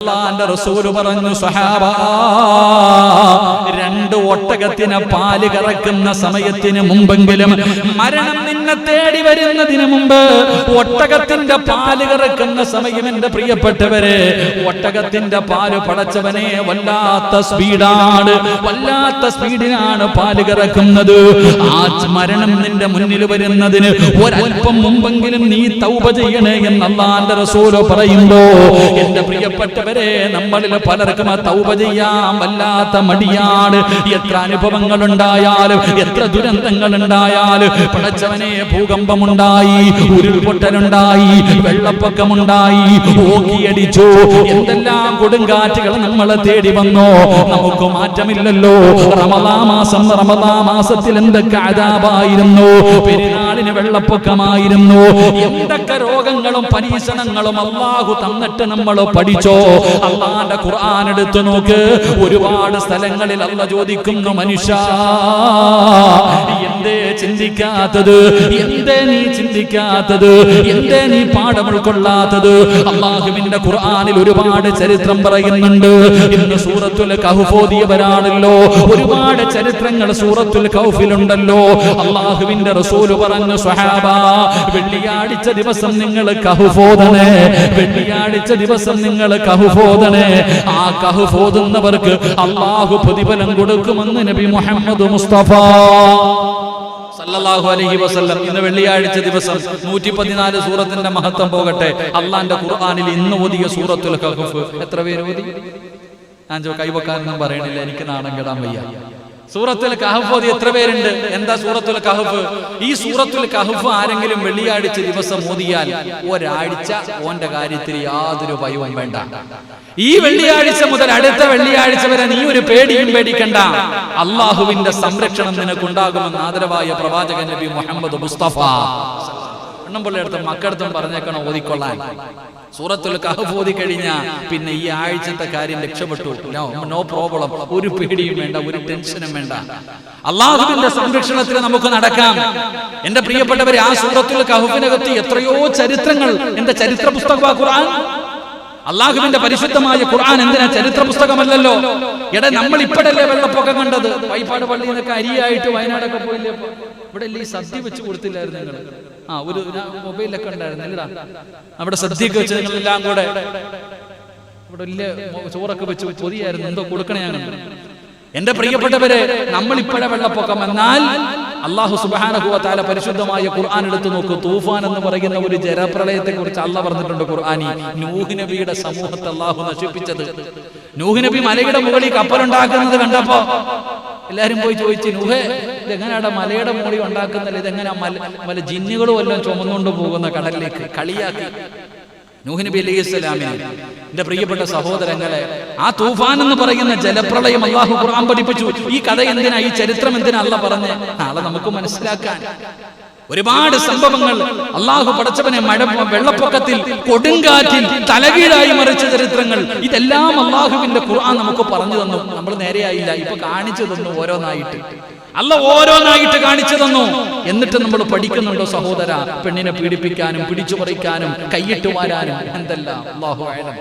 അല്ലാഹുവിന്റെ റസൂൽ പറഞ്ഞു, സ്വഹാബാ, 2 ഒട്ടകത്തിന് പാല് കറക്കുന്ന സമയത്തിന് മുമ്പെങ്കിലും, മരണം നിന്നെ തേടി വരുന്നതിന് മുമ്പ് ഒട്ടകത്തിന്റെ പാല് കറക്കുന്ന സമയം, എന്റെ പ്രിയപ്പെട്ടവരെ, ഒട്ടകത്തിന്റെ പാല് പടച്ചവനെ വല്ലാത്ത സ്പീഡാണ്, വല്ലാത്ത സ്പീഡിനാണ് പാല് കറക്കുന്നത്. ആ മരണം നിന്റെ മുന്നിൽ വരുന്നതിന് ഒരല്പം മുമ്പെങ്കിലും നീ തൗബ ചെയ്യണേ എന്ന് അല്ലാഹുവിന്റെ റസൂൽ പറയുമ്പോ, എന്റെ പ്രിയപ്പെട്ടവരെ, നമ്മളിൽ പലർക്കും തൗബ ചെയ്യാൻ വല്ലാത്ത മടിയാണ്. എത്ര അനുഭവങ്ങൾ ഉണ്ടായാലും, എത്ര ദുരന്തങ്ങൾ ഉണ്ടായാലും, പടച്ചവനെ, ഭൂകമ്പമുണ്ടായി, ഉരുൾപൊട്ടലുണ്ടായി, വെള്ളപ്പൊക്കമുണ്ടായി, ഓക്കിയടിച്ചു, എന്തെല്ലാം കൊടുങ്കാറ്റുകൾ നമ്മളെ തേടി വന്നോ, നമുക്ക് മാറ്റമില്ലല്ലോ. റമദാൻ മാസത്തിൽ എന്തൊക്കെ അദാബായിരുന്നു, പെരുന്നാളിന് വെള്ളപ്പൊക്കമായിരുന്നു, എന്തൊക്കെ രോഗങ്ങളും പരീക്ഷണങ്ങളും അല്ലാഹു തന്നിട്ട് നമ്മൾ പഠിച്ചോ. അല്ലാഹുവിന്റെ ഖുർആൻ എടുത്തു നോക്ക്, ഒരുപാട് സ്ഥലങ്ങളിൽ അല്ലാഹു ചോദിക്കുന്നു, മനുഷ്യ, എന്തേ ചിന്തിക്കാത്തത്, എന്തേ നീ ചിന്തിക്കാത്തത്, എന്തേ നീ പാഠം ഉൾക്കൊള്ളാത്തത്? അല്ലാഹുവിന്റെ ഖുർആനിൽ ഒരുപാട് ചരിത്രം പറയുന്നുണ്ട്. ഇന്ന് സൂറത്തുൽ കഹ്ഫ് ഓതിയവരാണല്ലോ, ഒരുപാട് ചരിത്രങ്ങൾ സൂറത്തുൽ കഹ്ഫിലുണ്ടല്ലോ. അല്ലാഹുവിന്റെ റസൂൽ പറഞ്ഞു, സ്വഹാബാ, വെള്ളിയാഴ്ച ദിവസം നിങ്ങൾ കഹ്ഫ് ഓതണേ, വെള്ളിയാഴ്ച ദിവസം നിങ്ങൾ കഹ്ഫ് ഓതണേ. ആ കഹ്ഫ് ഓതുന്നവർക്ക് അല്ലാഹു പ്രതിഫലം കൊടുക്കുമെന്ന് നബി മുഹമ്മദ് മുസ്തഫ സല്ലല്ലാഹു അലൈഹി വസല്ലം. ഇന്ന് വെള്ളിയാഴ്ച ദിവസം 114 സൂറത്തിന്റെ മഹത്വം പോകട്ടെ. അല്ലാഹുവിന്റെ ഖുർആനിൽ ഇന്ന് ഓതിയ സൂറത്തുൽ കഹ്ഫ് എത്ര പേര് ഓതി? ഞാൻ കൈവക്കാനൊന്നും പറയണില്ല, എനിക്ക് നാണം കെടാൻ വയ്യ. സൂറത്തുൽ കഹ്ഫ് ഓതി എത്ര പേരുണ്ട്? എന്താ സൂറത്തുൽ കഹ്ഫ്? ഈ സൂറത്തുൽ കഹ്ഫ് ആരെങ്കിലും വെള്ളിയാഴ്ച ദിവസം ഓതിയാൽ ഒരാഴ്ച ഓന്റെ കാര്യത്തിൽ യാതൊരു ഭയവും വേണ്ട. ഈ വെള്ളിയാഴ്ച മുതൽ അടുത്ത വെള്ളിയാഴ്ച വരെ നീ ഒരു പേടിയും പേടിക്കണ്ട. അള്ളാഹുവിന്റെ സംരക്ഷണം നിനക്കുണ്ടാകുമെന്ന് ആദരവായ പ്രവാചകൻ നബി മുഹമ്മദ് മുസ്തഫ എണ്ണംപുള്ളിയടുത്തും മക്കടുത്തും പറഞ്ഞേക്കണം ഓതിക്കൊള്ളാൻ. സൂറത്തുൽ കഹ്ഫ് ഓതി കഴിഞ്ഞാൽ പിന്നെ ഈ ആഴ്ചത്തെ കാര്യം രക്ഷപ്പെട്ടു. No problem. ഒരു പേടിയും വേണ്ട, ഒരു ടെൻഷനും വേണ്ട. അള്ളാഹുവിന്റെ സംരക്ഷണത്തിൽ നമുക്ക് നടക്കാം. എന്റെ പ്രിയപ്പെട്ടവരെ, ആ സൂറത്തുൽ കഹ്ഫിനകത്ത് എത്രയോ ചരിത്രങ്ങൾ. എന്റെ ചരിത്ര പുസ്തകമാണ് ഖുർആൻ. അള്ളാഹുവിന്റെ പരിശുദ്ധമായ ഖുർആൻ എന്തിനാ ചരിത്ര പുസ്തകമല്ലല്ലോ. എടാ, നമ്മൾ ഇപ്പോഴല്ലേ വെള്ളപ്പൊക്കം കണ്ടത്? വൈപ്പാട് പള്ളിയിൽ നിന്നൊക്കെ അരിയായിട്ട് വയനാടൊക്കെ പോയില്ലേ? ഇവിടെ അല്ലേ ഈ സദ്യ വെച്ച് കൊടുത്തില്ലായിരുന്നു നിങ്ങൾ? ഒരു മൊബൈലൊക്കെ ഉണ്ടായിരുന്നില്ലടാ, അവിടെ സദ്യയൊക്കെ വെച്ച് നിങ്ങളെല്ലാം കൂടെ ഇവിടെ വലിയ ചോറൊക്കെ വെച്ച് പൊതിയായിരുന്നു. എന്തോ കൊടുക്കണേ ഞാൻ. എന്റെ പ്രിയപ്പെട്ടവരെ, നമ്മൾ ഇപ്പോഴെ വെള്ളപ്പൊക്കം എന്നാൽ അല്ലാഹു സുബ്ഹാനഹു വ തആല പരിശുദ്ധമായ ഖുർആൻ എടുത്തു നോക്കൂ. തൂഫാൻ എന്ന് പറയുന്ന ഒരു ജലപ്രളയത്തെ കുറിച്ച് അല്ലാഹു പറഞ്ഞിട്ടുണ്ട് ഖുർആനിൽ. നൂഹ് നബിയുടെ സമൂഹത്തെ അല്ലാഹു നശിപ്പിച്ചത്. നൂഹ് നബി മലയുടെ മുകളിൽ കപ്പലുണ്ടാക്കുന്നത് കണ്ടപ്പോ എല്ലാരും പോയി ചോദിച്ചു, നൂഹേ, ഇതെങ്ങനെയാടാ മലയുടെ മുകളിൽ ഉണ്ടാക്കുന്നില്ല, ഇതെങ്ങനെ മല ജിന്നുകളും എല്ലാം ചുമന്നുകൊണ്ട് പോകുന്ന കടലിലേക്ക്? കളിയാക്കി നൂഹ് നബി അലൈഹിസ്സലാമിനെ. എന്റെ പ്രിയപ്പെട്ട സഹോദരങ്ങളെ, ആ തൂഫാൻ എന്ന് പറയുന്ന ജലപ്രളയം അല്ലാഹു ഖുർആൻ പഠിപ്പിച്ചു. ഈ കഥ എന്തിനാ, ഈ ചരിത്രം എന്തിനാ അല്ലാഹു പറഞ്ഞേ? നാളെ നമുക്ക് മനസ്സിലാക്കാൻ. ഒരുപാട് സംഭവങ്ങൾ അല്ലാഹു പടച്ചവനെ വെള്ളപ്പൊക്കത്തിൽ, കൊടുങ്കാറ്റിൽ തലകീഴായി മറിച്ച ചരിത്രങ്ങൾ, ഇതെല്ലാം അല്ലാഹുവിന്റെ ഖുർആൻ നമുക്ക് പറഞ്ഞു തന്നു. നമ്മൾ നേരെയായില്ല, ഇപ്പൊ കാണിച്ചു തന്നു ഓരോന്നായിട്ട്. അല്ലാഹു ഓരോന്നായിട്ട് കാണിച്ചു തന്നു. എന്നിട്ട് നമ്മൾ പഠിക്കുന്നുണ്ടോ സഹോദര? പെണ്ണിനെ പീഡിപ്പിക്കാനും പിടിച്ചു പറിക്കാനും കൈയിട്ട് വാരാനും എന്തെല്ലാം. അല്ലാഹു അഅലം.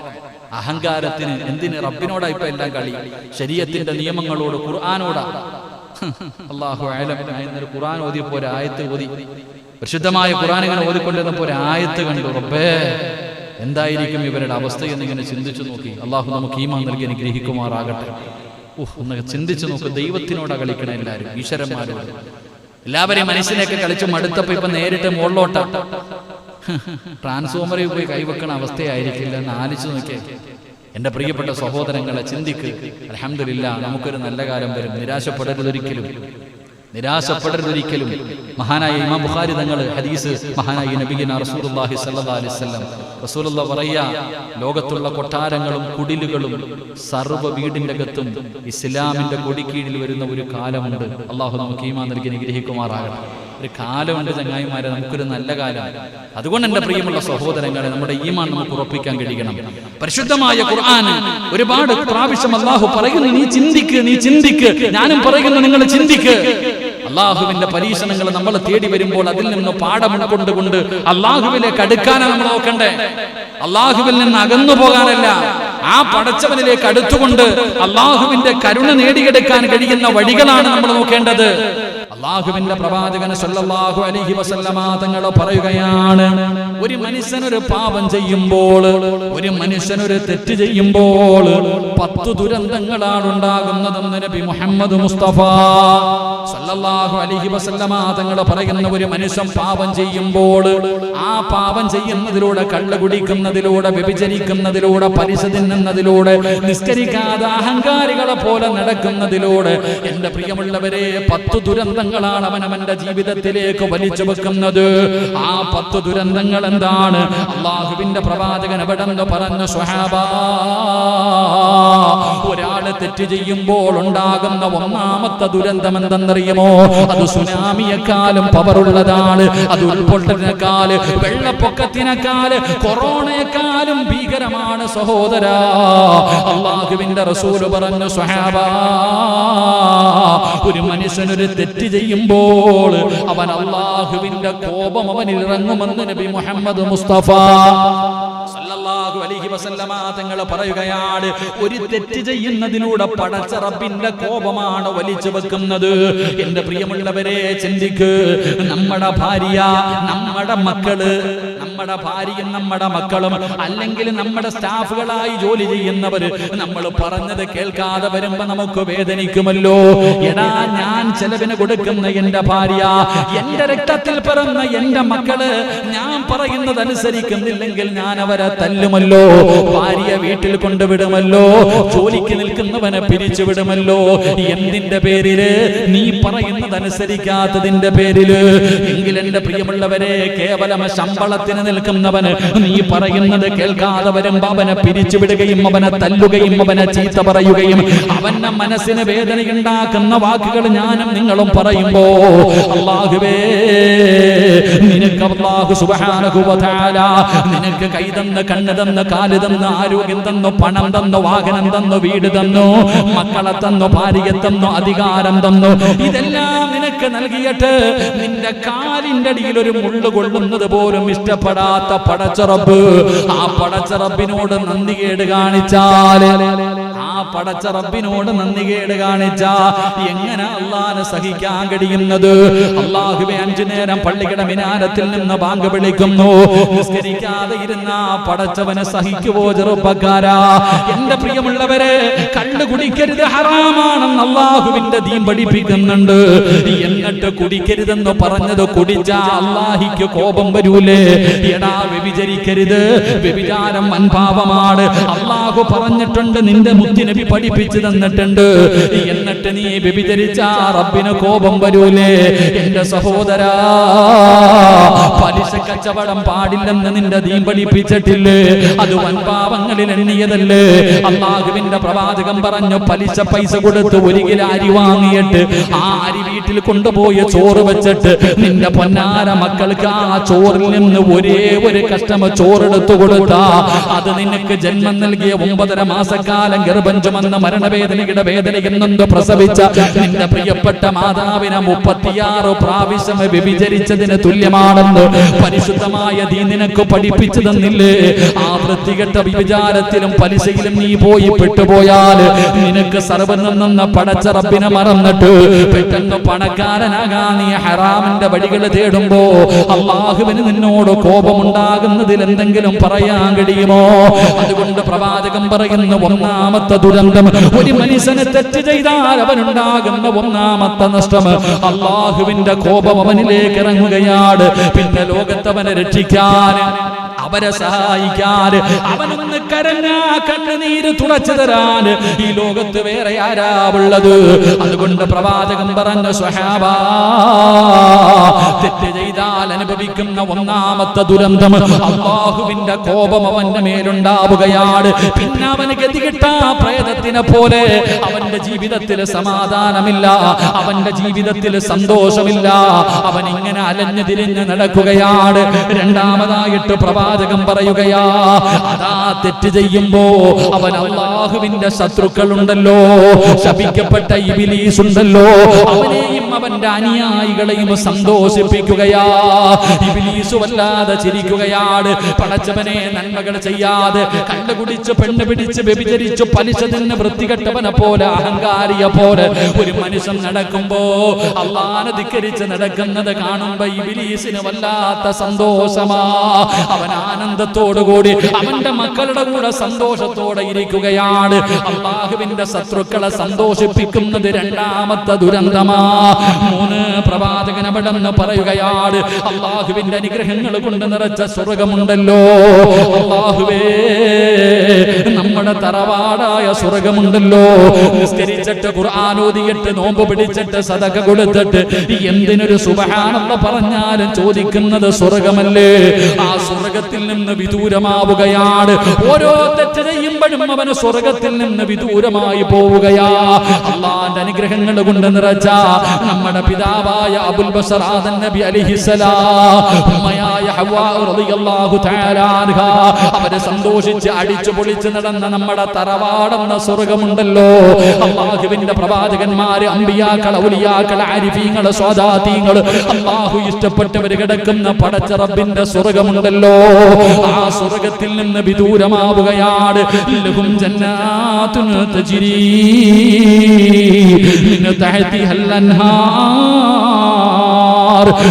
അഹങ്കാരത്തിന് എന്തിന്? റബ്ബിനോടാ ഇപ്പൊ എല്ലാം കളി. ശരീഅത്തിന്റെ നിയമങ്ങളോട്, ഖുർആനോടാ. അല്ലാഹു അഅലം. എന്നൊരു ഖുർആൻ ഓതിയപ്പോ ഒരു ആയത്ത് ഓതി, പരിശുദ്ധമായ ഖുർആൻ ഇങ്ങനെ ഓതിക്കൊണ്ടിരുന്നപ്പോ ഒരു ആയത്ത് കണ്ടു. റബ്ബേ, എന്തായിരിക്കും ഇവരുടെ അവസ്ഥ എന്നിങ്ങനെ ചിന്തിച്ചു നോക്കി. അല്ലാഹു നമുക്ക് ഈമാൻ നൽകി അനുഗ്രഹിക്കുമാറാകട്ടെ. ഒന്ന് ചിന്തിച്ചു നോക്ക്. ദൈവത്തിനോടാ കളിക്കണ എല്ലാവരും, ഈശ്വരന്മാരോട്. എല്ലാവരെയും മനസ്സിനെയൊക്കെ കളിച്ചു മടുത്തപ്പോ ഇപ്പൊ നേരിട്ട് മുകളിലോട്ട ട്രാൻസ്ഫോമറിൽ പോയി കൈവെക്കണ അവസ്ഥയായിരിക്കില്ല എന്ന് ആലോചിച്ച് നോക്കിയേ. എന്റെ പ്രിയപ്പെട്ട സഹോദരങ്ങളെ, ചിന്തിക്ക്. അൽഹംദുലില്ലാഹ്, നമുക്കൊരു നല്ല കാലം വരും. നിരാശപ്പെടരുതൊരിക്കലും, നിരാശപ്പെടരുതൊരിക്കലും. മഹാനായ ഇമാം ബുഖാരി തങ്ങൾ ഹദീസ്, മഹാനായ നബിയുന റസൂലുള്ളാഹി സ്വല്ലല്ലാഹു അലൈഹി വസല്ലം റസൂലുള്ളാഹി പറയാ, ലോകത്തുള്ള കൊട്ടാരങ്ങളും കുടിലുകളും സർവ്വ വീടിന്റെ അകത്തും ഇസ്ലാമിന്റെ കൊടിക്കീഴിൽ വരുന്ന ഒരു കാലമുണ്ട്. അല്ലാഹു നമുക്ക് ഈമാൻ നൽകി അനുഗ്രഹിക്കുമാറാകട്ടെ. ഒരു കാലമുണ്ട് ചങ്ങായിമാരെ, നമുക്കൊരു നല്ല കാലം. അതുകൊണ്ട് എന്റെ പ്രിയമുള്ള സഹോദരങ്ങളെ, നമ്മുടെ ഈമാൻ നമുക്ക് ഉറപ്പിക്കാൻ കഴിയണം. പരിശുദ്ധമായ ഖുർആൻ ഒരുപാട് പ്രാവശ്യം അല്ലാഹു പറയുന്നു, നീ ചിന്തിക്ക്, നീ ചിന്തിക്ക്. ഞാനും പറയുന്നു, നിങ്ങൾ ചിന്തിക്ക്. അള്ളാഹുവിന്റെ പരീക്ഷണങ്ങൾ നമ്മൾ തേടി വരുമ്പോൾ അതിൽ നിന്ന് പാഠം ഉൾക്കൊണ്ടുകൊണ്ട് അള്ളാഹുവിലേക്ക് അടുക്കാനാണ് നമ്മൾ നോക്കണ്ടേ. അള്ളാഹുവിൽ നിന്ന് അകന്നു പോകാനല്ല. ആ പടച്ചവനിലേക്ക് അടുത്തുകൊണ്ട് അള്ളാഹുവിന്റെ കരുണ നേടിയെടുക്കാൻ കഴിയുന്ന വഴികളാണ് നമ്മൾ നോക്കേണ്ടത്. അള്ളാഹുവിന്റെ പ്രവാചകൻ സല്ലല്ലാഹു അലൈഹി വസല്ലമ തങ്ങൾ പറയുകയാണ്, ഒരു മനുഷ്യനൊരു പാപം ചെയ്യുമ്പോൾ, ഒരു മനുഷ്യനൊരു തെറ്റ് ചെയ്യുമ്പോൾ 10 ദുരന്തങ്ങളാണ് ഉണ്ടാകുന്നതെന്ന് നബി മുഹമ്മദ് മുസ്തഫ സല്ലല്ലാഹു അലൈഹി വസല്ലമ തങ്ങൾ പറയുന്ന, ഒരു മനുഷ്യൻ പാപം ചെയ്യുമ്പോൾ, ആ പാപം ചെയ്യുന്നതിലൂടെ, കള്ള് കുടിക്കുന്നതിലൂടെ, വ്യഭിചരിക്കുന്നതിലൂടെ, പലിശ തിന്നുന്നതിലൂടെ, നിസ്കരിക്കാതെ അഹങ്കാരികളെ പോലെ നടക്കുന്നതിലൂടെ, എന്റെ പ്രിയമുള്ളവരെ 10 ദുരന്തങ്ങളാണ് അവനവന്റെ ജീവിതത്തിലേക്ക് വലിച്ചു വെക്കുന്നത്. ആ 10 ദുരന്തങ്ങൾ എന്താണ്? അള്ളാഹുവിന്റെ പ്രവാചകൻ അവിടെ നിന്ന് പറഞ്ഞു, സ്വഹാബ, ഒരാള് തെറ്റ് ചെയ്യുമ്പോൾ ഉണ്ടാകുന്ന ഒന്നാമത്തെ ദുരന്തം എന്തെന്നറിയുമോ? അത് സുനാമിയെക്കാളും പവറുള്ളതാണ്. അത് ഉൾപൊട്ടലിനേക്കാള്, വെള്ളപ്പൊക്കത്തിനേക്കാള്, കൊറോണയെക്കാളും ഭീകരമാണ് സഹോദരാ. അള്ളാഹുവിന്റെ റസൂല് പറഞ്ഞു, സ്വഹാബ, ഒരു മനുഷ്യനൊരു തെറ്റ് ചെയ്യുമ്പോൾ അവൻ അള്ളാഹുവിന്റെ കോപം അവനിൽ ഇറങ്ങുമെന്ന് നബി മുഹമ്മദ് മുസ്തഫ സല്ലല്ലാഹു അലൈഹി വസല്ലമ തങ്ങൾ പറയുകയാണ്, ഒരു തെറ്റ് ചെയ്യുന്നതിലൂടെ പടച്ച റബ്ബിന്റെ കോപമാണ് വലിച്ചു വെക്കുന്നത്. എന്റെ പ്രിയമുള്ളവരെ, ചിന്തിക്ക്. നമ്മുടെ ഭാര്യ, നമ്മുടെ മക്കള്, നമ്മുടെ ഭാര്യയും നമ്മുടെ മക്കളും, അല്ലെങ്കിൽ നമ്മുടെ സ്റ്റാഫുകളായി ജോലി ചെയ്യുന്നവര് നമ്മൾ പറഞ്ഞത് കേൾക്കാതെ വരുമ്പോ നമുക്ക് വേദനിക്കുമല്ലോ. എടാ, ഞാൻ ചെലവിന് കൊടുക്കുന്ന എന്റെ ഭാര്യ, എന്റെ രക്തത്തിൽ പിറന്ന എന്റെ മക്കള് ഞാൻ പറയുന്നത് അനുസരിക്കുന്നില്ലെങ്കിൽ ഞാൻ അവരെ തല്ലുമല്ലോ, ഭാര്യ വീട്ടിൽ കൊണ്ടുവിടുമല്ലോ, ജോലിക്ക് നിൽക്കുന്നവനെ പിരിച്ചുവിടുമല്ലോ. എന്തിന്റെ പേരില്? നീ പറയുന്നത് അനുസരിക്കാത്തതിന്റെ പേരില്. എങ്കിൽ എന്റെ പ്രിയമുള്ളവരെ, കേവലം ശമ്പളത്തിന് നിൽക്കുന്നവന് നീ പറയുന്നത് കേൾക്കാതെ വരുമ്പോ അവനെ പിരിച്ചുവിടുകയും അവനെ തല്ലുകയും അവനെ ചീത്ത പറയുകയും അവന്റെ മനസ്സിന് വേദനയുണ്ടാക്കുന്ന വാക്കുകൾ ഞാനും നിങ്ങളും പറയുമ്പോ, അല്ലാഹുവേ, നിനക്ക് അല്ലാഹു സുബ്ഹാനഹു വ തആല നിനക്ക് കൈ തന്ന്, കണ്ണ് തന്ന്, കാല് തന്ന്, ആരോഗ്യം തന്നു, പണം തന്നു, വാഹനം തന്നു, വീട് തന്നു, മക്കളെ തന്നു, ഭാര്യയെ തന്നു, അധികാരം തന്നു. ഇതെല്ലാം നിനക്ക് നൽകിയിട്ട് നിന്റെ കാലിന്റെ അടിയിൽ ഒരു മുള്ളു കൊള്ളുന്നത് പോലും ഇഷ്ടപ്പെടാത്ത പടച്ചറബ്, ആ പടച്ചറബിനോട് നന്ദികേട് കാണിച്ചാൽ, ആ പടച്ചറബിനോട് നന്ദികേട് കാണിച്ചാ എങ്ങനെ അള്ളാഹനെ സഹിക്കാൻ കഴിയുന്നത്? അല്ലാഹുവേ, 5 നേരം പള്ളിയുടെ മിനാരത്തിൽ നിന്ന് ബാങ്ക് വിളിക്കുന്നു, നിസ്കരിക്കാതെ ഇരുന്ന പടച്ചവനെ സഹിക്കുവോ ചെറുപ്പക്കാരാ? എന്റെ പ്രിയമുള്ളവരെ, കള്ള് കുടിക്കരുത്, ഹറാമാണെന്ന് അല്ലാഹുവിന്റെ ദീൻ പഠിപ്പിക്കുന്നുണ്ട്. എന്നിട്ട് കുടിക്കരുതെന്ന് പറഞ്ഞത് കുടിച്ചാ അല്ലാഹിക്ക് കോപം വരൂലേ? എടാ, വ്യഭിചരിക്കരുത്, വ്യഭിചാരം വൻപാപമാണ്. അല്ലാഹു പറഞ്ഞിട്ടുണ്ട്, നിന്റെ മുത്തുനബി പഠിപ്പിച്ചു തന്നിട്ടുണ്ട്. എന്നിട്ട് നീ വ്യഭിചരിച്ചാ റബ്ബിന് കോപം വരൂലേ? എന്റെ സഹോദരാ, പലിശ കച്ചവടം പാടില്ലെന്ന് നിന്റെ ദീൻ പഠിപ്പിച്ചിട്ടില്ലേ? അത് വൻപാപങ്ങളിൽ എണ്ണിയതല്ലേ? അല്ലാഹുവിന്റെ പ്രവാചകൻ പറഞ്ഞു, പലിശ പൈസ കൊടുത്ത് 1 കിലോ അരി വാങ്ങിയിട്ട് ആ അരി വീട്ടിൽ കൊണ്ടുപോയി ചോറ് വെച്ചിട്ട് നിന്റെ പൊന്നാര മക്കൾക്ക് ആ ചോറിൽ നിന്ന് ഒരേ ഒരു കഷ്ടമ ചോറെടുത്തു കൊടുത്താ അത് നിനക്ക് ജന്മം നൽകിയ 9.5 മാസക്കാലം ഗർഭം ചുമന്ന മരണവേദനയുടെ വേദനയിൽ നിന്ന് പ്രസവിച്ച നിന്റെ പ്രിയപ്പെട്ട മാതാവിനെ 36 പ്രാവശ്യം വ്യഭിചരിച്ചതിന് തുല്യമാണെന്ന് പരിശുദ്ധമായ ദീൻ നിനക്ക് പഠിപ്പിച്ചു തന്നില്ലേ? ആ വൃത്തികെട്ട വ്യഭിചാരത്തിലും പലിശയിലും നീ പോയി പെട്ടുപോയാൽ നിനക്ക് സർവ്വനെന്ന പടച്ച റബ്ബിനെ മറന്നിട്ട് പെട്ടെന്ന് പണക്കാരനാകാൻ നീ ഹറാമിന്റെ വഴികൾ തേടുമ്പോ അല്ലാഹുവിന് നിന്നോട് കോപമുണ്ടാകുന്നതിൽ എന്തെങ്കിലും പറയാൻ കഴിയുമോ? അതുകൊണ്ട് പ്രവാചകൻ പറയുന്ന ഒന്നാമത്തെ ദുരന്തം, ഒരു മനുഷ്യന് തെറ്റ് ചെയ്താൽ അവനുണ്ടാകുന്ന ഒന്നാമത്തെ നഷ്ടം അല്ലാഹുവിന്റെ കോപം അവനിലേക്ക് ഇറങ്ങുകയാണ്. പിന്നെ ലോകത്തവനെ രക്ഷിക്കാൻ, അവരെ സഹായിക്കാൻ, അവനൊന്ന് കരഞ്ഞാ കണ്ണുനീര് തുടച്ചു തരാൻ ഈ ലോകത്ത് വേറെ ആരാ ഉള്ളത്? അതുകൊണ്ട് പ്രവാചകൻ പറഞ്ഞു, സ്വഹാബ, തെറ്റ് ചെയ്താൽ അനുഭവിക്കുന്ന ഒന്നാമത്തെ ദുരന്തം അല്ലാഹുവിന്റെ കോപം അവന്റെ മേലുണ്ടാവുകയാണ്. പിന്നെ അവന് ഗതികെട്ട പ്രേതത്തിനെ പോലെ അവന്റെ ജീവിതത്തിൽ സമാധാനമില്ല, അവന്റെ ജീവിതത്തിൽ സന്തോഷമില്ല, അവൻ ഇങ്ങനെ അലഞ്ഞു തിരിഞ്ഞ് നടക്കുകയാണ്. രണ്ടാമതായിട്ട് പ്രവാചകൻ പറയുകയാ, അതാ തെറ്റ് ചെയ്യുമ്പോ അവൻ അള്ളാഹുവിന്റെ ശത്രുക്കളുണ്ടല്ലോ, ശപിക്കപ്പെട്ട ഇബ്ലീസ് ഉണ്ടല്ലോ, അവനെയും അവന്റെ അനുയായികളെയും സന്തോഷിപ്പിക്കുകയാ. ഇബ്ലീസ് വല്ലാതെ ചിരിക്കുകയാണ്. പടച്ചവനെ, നന്മകൾ ചെയ്യാതെ കണ്ടുകുടിച്ച് പെണ്ണ് പിടിച്ച് വ്യഭിചരിച്ച് പലിശ തിന്ന് വൃത്തികെട്ടവനെ പോലെ അഹങ്കാരിയെ പോലെ ഒരു മനുഷ്യൻ നടക്കുമ്പോ, അള്ളാനെ ധിക്കരിച്ച് നടക്കുന്നത് കാണുമ്പോ ഇബ്ലീസിന് വല്ലാത്ത സന്തോഷമാ. അവൻ ആനന്ദത്തോടുകൂടി അവന്റെ മക്കളുടെ കൂടെ സന്തോഷത്തോടെ ഇരിക്കുകയാണ്. അള്ളാഹുവിന്റെ ശത്രുക്കളെ സന്തോഷിപ്പിക്കുന്നത് രണ്ടാമത്തെ ദുരന്തമാ. 3 പ്രവാചകൻ അവിടെന്ന് പറയുകയാണ്, അള്ളാഹുവിന്റെ അനുഗ്രഹങ്ങൾ കൊണ്ട് നിറച്ച സ്വർഗമുണ്ടല്ലോ. അള്ളാഹുവേ, നമ്മുടെ തറവാടായ സ്വർഗമുണ്ടല്ലോ. നിസ്കരിച്ചിട്ട് ഖുർആൻ ഓതിയിട്ട് നോമ്പ് പിടിച്ചിട്ട് സദഖ കൊടുത്തിട്ട് എന്തിനൊരു സുബ്ഹാനല്ലാഹ് പറഞ്ഞാലും ചോദിക്കുന്നത് സ്വർഗമല്ലേ. ആ സ്വർഗത്തിൽ നിന്ന് വിദൂരമാവുകയാണ്. ഓരോ തെറ്റ് ചെയ്യുമ്പോഴും അവന് സ്വർഗത്തിൽ നിന്ന് വിദൂരമായി പോവുകയാ. അള്ളാന്റെ അനുഗ്രഹങ്ങൾ കൊണ്ട് നിറച്ച നമ്മുടെ പിതാവായ അബുൽ ബശർ ആദം നബി അലൈഹിസ്സലാം, ഉമ്മയായ ഹവ്വാ റളിയല്ലാഹു തആല അൻഹ, അവരെ സന്തോഷിച്ച് അടിച്ചു പൊളിച്ച് നടന്ന നമ്മുടെ തറവാടെന്ന സ്വർഗമുണ്ടല്ലോ. അള്ളാഹുവിന്റെ പ്രവാചകന്മാര്, അമ്പിയാക്കൾ, ഔലിയാക്കൾ, ആരിഫീങ്ങൾ, സ്വാദാതീങ്ങൾ, അള്ളാഹു ഇഷ്ടപ്പെട്ടവര് കിടക്കുന്ന പടച്ച റബ്ബിന്റെ സ്വർഗമുണ്ടല്ലോ. ആ സ്വർഗത്തിൽ നിന്ന് വിദൂരമാവുകയാണ്. ലഹും ജന്നാത്തുൻ തജ്രീ മിൻ തഹ്തിഹൽ അൻഹാർ,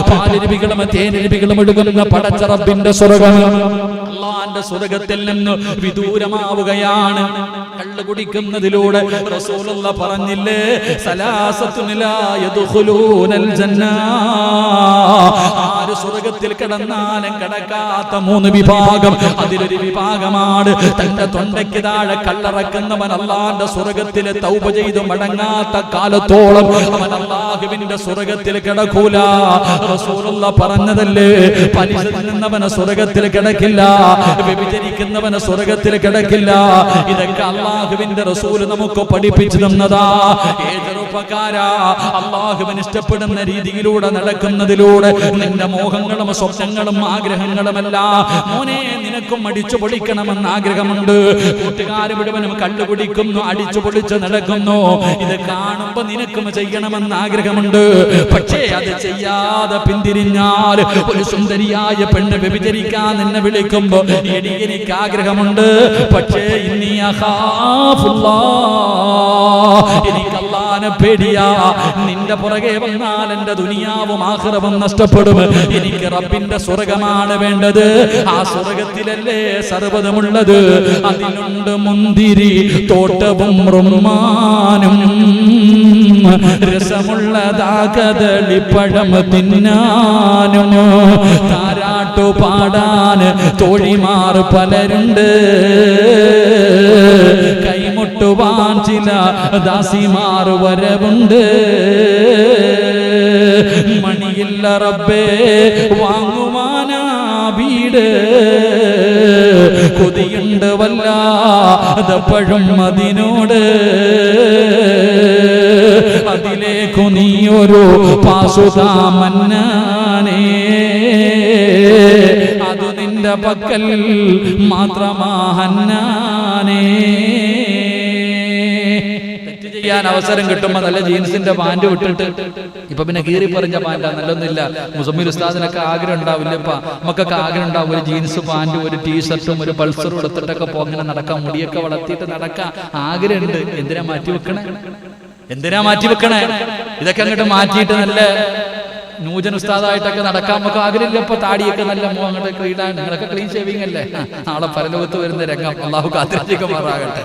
പാലരുവികളും തേനരുവികളും ഒഴുകുന്ന പടച്ച റബ്ബിന്റെ സ്വർഗം. അള്ളാന്റെ സ്വർഗത്തിൽ നിന്ന് വിദൂരമാവുകയാണ്. കള്ള് കുടിക്കുന്നതിലൂടെ റസൂലുള്ളാഹി പറഞ്ഞില്ലേ, സലാസത്തുൻ ലാ യദ്ഖുലൂനൽ ജന്ന, ആര് സ്വർഗത്തിൽ കിടന്നാലും കിടക്കാത്ത 3 വിഭാഗം, അതിലൊരു വിഭാഗമാണ് തന്റെ തൊണ്ടയ്ക്ക് താഴെ കള്ളറക്കുന്നവൻ. അള്ളാന്റെ സ്വർഗത്തിൽ തൗബ ചെയ്ത് മടങ്ങാത്ത കാലത്തോളം അവൻ അള്ളാഹുവിന്റെ സ്വർഗത്തിൽ കിടക്കൂല. റസൂലുള്ളാഹി പറഞ്ഞതല്ലേ, പലിശ തിന്നുന്നവന് സ്വർഗത്തിൽ കിടക്കില്ല, വ്യഭിചരിക്കുന്നവന് സ്വർഗത്തിൽ കിടക്കില്ല. ഇതൊക്കെ അള്ളാഹുവിന്റെ റസൂല് നമുക്ക് പഠിപ്പിച്ചു തന്നതാ. ചെറുപ്പക്കാരാ, അള്ളാഹുവിന് ഇഷ്ടപ്പെടുന്ന രീതിയിലൂടെ നടക്കുന്നതിലൂടെ നിന്റെ മോഹങ്ങളും സ്വപ്നങ്ങളും ആഗ്രഹങ്ങളുമല്ല മോനെ, നിനക്കും അടിച്ചു പൊളിക്കണമെന്ന് ആഗ്രഹമുണ്ട്. കൂട്ടുകാര് മുഴുവനും കള്ളുകുടിക്കുന്നു, അടിച്ചു പൊളിച്ച് നടക്കുന്നു. ഇത് കാണുമ്പോ നിനക്കും ചെയ്യണമെന്ന് ആഗ്രഹമുണ്ട്. പക്ഷേ അത് ചെയ്യാതെ പിന്തിരിഞ്ഞാൽ ഒരു സുന്ദരിയായ പെണ്ണ് വ്യഭിചരിക്കാൻ നിന്നെ വിളിക്കുമ്പോ എനിക്ക് ആഗ്രഹമുണ്ട്, പക്ഷേ എനിക്ക് അല്ലാഹുവിനെ പേടിയാ. നിന്റെ പുറകെ വന്നാൽ എന്റെ ദുനിയാവും ആഖിറവും നഷ്ടപ്പെടും. എനിക്ക് റബ്ബിന്റെ സ്വർഗമാണ് വേണ്ടത്. ആ സ്വർഗത്തിലല്ലേ സർവ്വതമുള്ളത്. അതിലുണ്ട് മുന്തിരി തോട്ടവും റുമ്മാനും, രസമുള്ളതാകതളിപ്പഴം തിന്നാനും, താരാട്ടു പാടാൻ തോഴിമാർ പലരുണ്ട്, കൈമുട്ടുവാൻ ചില ദാസിമാർ വരവുണ്ട്. മണിയില്ല റബ്ബേ വാങ്ങുവാനാ വീട്, കൊതിയുണ്ട് വല്ലാതപ്പഴും അതിനോട്. അതിലേക്കു നീയൊരു പാസുതാ മന്നാനേ, അതു നിന്റെ പക്കൽ മാത്രമാഹന്നാനേ. തെറ്റ് ചെയ്യാൻ അവസരം കിട്ടുമ്പോ നല്ല ജീൻസിന്റെ പാന്റ് വിട്ടിട്ട്, ഇപ്പൊ പിന്നെ കീറി പറഞ്ഞ പാന്റാ, നല്ലൊന്നുമില്ല. മുസമ്മിൽ ഉസ്താദിനൊക്കെ ആഗ്രഹം ഉണ്ടാവില്ല, ഇപ്പൊ നമുക്കൊക്കെ ആഗ്രഹം ഉണ്ടാവും ഒരു ജീൻസ് പാന്റും ഒരു ടീഷർട്ടും ഒരു പൾസറും എടുത്തിട്ടൊക്കെ പോങ്ങനെ നടക്കാം, മുടിയൊക്കെ വളർത്തിയിട്ട് നടക്കാം ആഗ്രഹമുണ്ട്. എന്തിനാ മാറ്റി വെക്കണേ? എന്തിനാ മാറ്റി വെക്കണേ? ഇതൊക്കെ അങ്ങോട്ട് മാറ്റിയിട്ട് നല്ല നൂജൻ ഉസ്താദായിട്ടൊക്കെ നടക്കാൻ നമുക്ക് ആഗ്രഹമില്ല. ഇപ്പൊ താടിയൊക്കെ നല്ല അങ്ങോട്ട് ക്ലീനാ, നിങ്ങളൊക്കെ ക്ലീൻ ഷേവിംഗ് അല്ലേ? നാളെ പരലോകത്ത് വരുന്ന രംഗം അള്ളാഹു കാത്തിരക്ഷിക്കുമാറാകട്ടെ.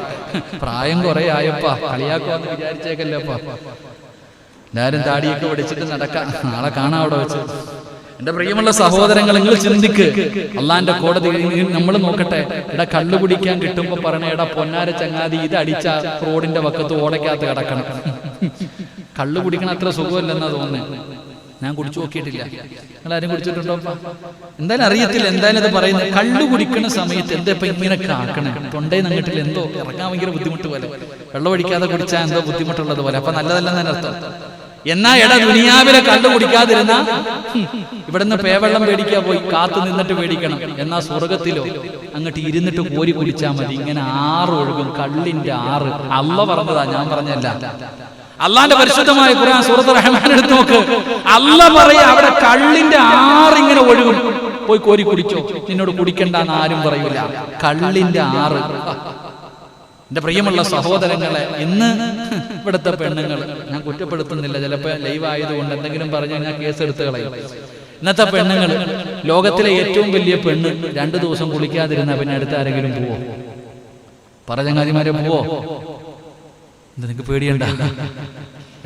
പ്രായം കുറെ ആയപ്പാ, കളിയാക്കുവാന്ന് വിചാരിച്ചേക്കല്ലേപ്പാ. എല്ലാരും താടിയൊക്കെ പിടിച്ചിട്ട് നടക്കാം, നാളെ കാണാം അവിടെ വെച്ച്. എന്റെ പ്രിയമുള്ള സഹോദരങ്ങൾ, നിങ്ങൾ ചിന്തിക്ക്, അള്ളാന്റെ കോടതി നമ്മൾ നോക്കട്ടെ. എടാ കള്ളു കുടിക്കാൻ കിട്ടുമ്പോ പറഞ്ഞ എടാ പൊന്നാര ചങ്ങാതി, ഇത് അടിച്ച റോഡിന്റെ പക്കത്ത് ഓടയ്ക്കകത്ത് കിടക്കണം. കള്ളു കുടിക്കണം അത്ര സുഖമല്ലെന്നാ തോന്നുന്നത്. ഞാൻ കുടിച്ചു നോക്കിയിട്ടില്ല, നിങ്ങൾ ആരും കുടിച്ചിട്ടുണ്ടോ? എന്തായാലും അറിയത്തില്ല. എന്തായാലും അത് പറയുന്നത്, കള്ളു കുടിക്കുന്ന സമയത്ത് എന്താ ഇപ്പൊ ഇങ്ങനെ കാക്കണേ, തൊണ്ടയിൽ നങ്ങിട്ടില്ല, എന്തോ ഇറങ്ങാൻ ഭയങ്കര ബുദ്ധിമുട്ട് പോലെ, വെള്ളം ഒഴിക്കാതെ കുടിച്ചാൽ എന്തോ ബുദ്ധിമുട്ടുള്ളത് പോലെ. അപ്പൊ നല്ലതല്ലെന്നാണ് അർത്ഥം. എന്നാ എടാ ദുനിയാവിലെ കള്ളു കുടിക്കാതിരുന്ന ഇവിടുന്ന് പേവെള്ളം പേടിക്കാൻ പോയി കാത്തു നിന്നിട്ട് പേടിക്കണം. എന്നാ സ്വർഗത്തിലോ അങ്ങോട്ട് ഇരുന്നിട്ട് കോരി കുടിച്ചാൽ മതി. ഇങ്ങനെ 6 ഒഴുകും, കള്ളിന്റെ 6. അള്ള പറഞ്ഞതാ, ഞാൻ പറഞ്ഞല്ല. അള്ളാന്റെ പരിശുദ്ധമായ ഖുർആൻ സൂറത്തുർ റഹ്മാൻ എടുത്ത് നോക്ക്. അള്ള പറയാ അവിടെ കള്ളിന്റെ 6 ഇങ്ങനെ ഒഴുകും, പോയി കോരി കുടിച്ചോ, നിന്നോട് കുടിക്കണ്ടെന്ന് ആരും പറയൂല. കള്ളിന്റെ 6. എന്റെ പ്രിയമുള്ള സഹോദരങ്ങളെ, ഇന്ന് ഇവിടുത്തെ പെണ്ണുങ്ങൾ, ഞാൻ കുറ്റപ്പെടുത്തുന്നില്ല, ചിലപ്പോൾ ലൈവ് ആയതുകൊണ്ട് എന്തെങ്കിലും പറഞ്ഞാൽ ഞാൻ കേസെടുത്ത് കളയും. ഇന്നത്തെ പെണ്ണുങ്ങൾ, ലോകത്തിലെ ഏറ്റവും വലിയ പെണ്ണ് 2 ദിവസം കുളിക്കാതിരുന്ന പിന്നെ അടുത്ത് ആരെങ്കിലും പോവോ? ചങ്ങാതിമാരെ പോവോ? നിനക്ക് പേടിയണ്ട.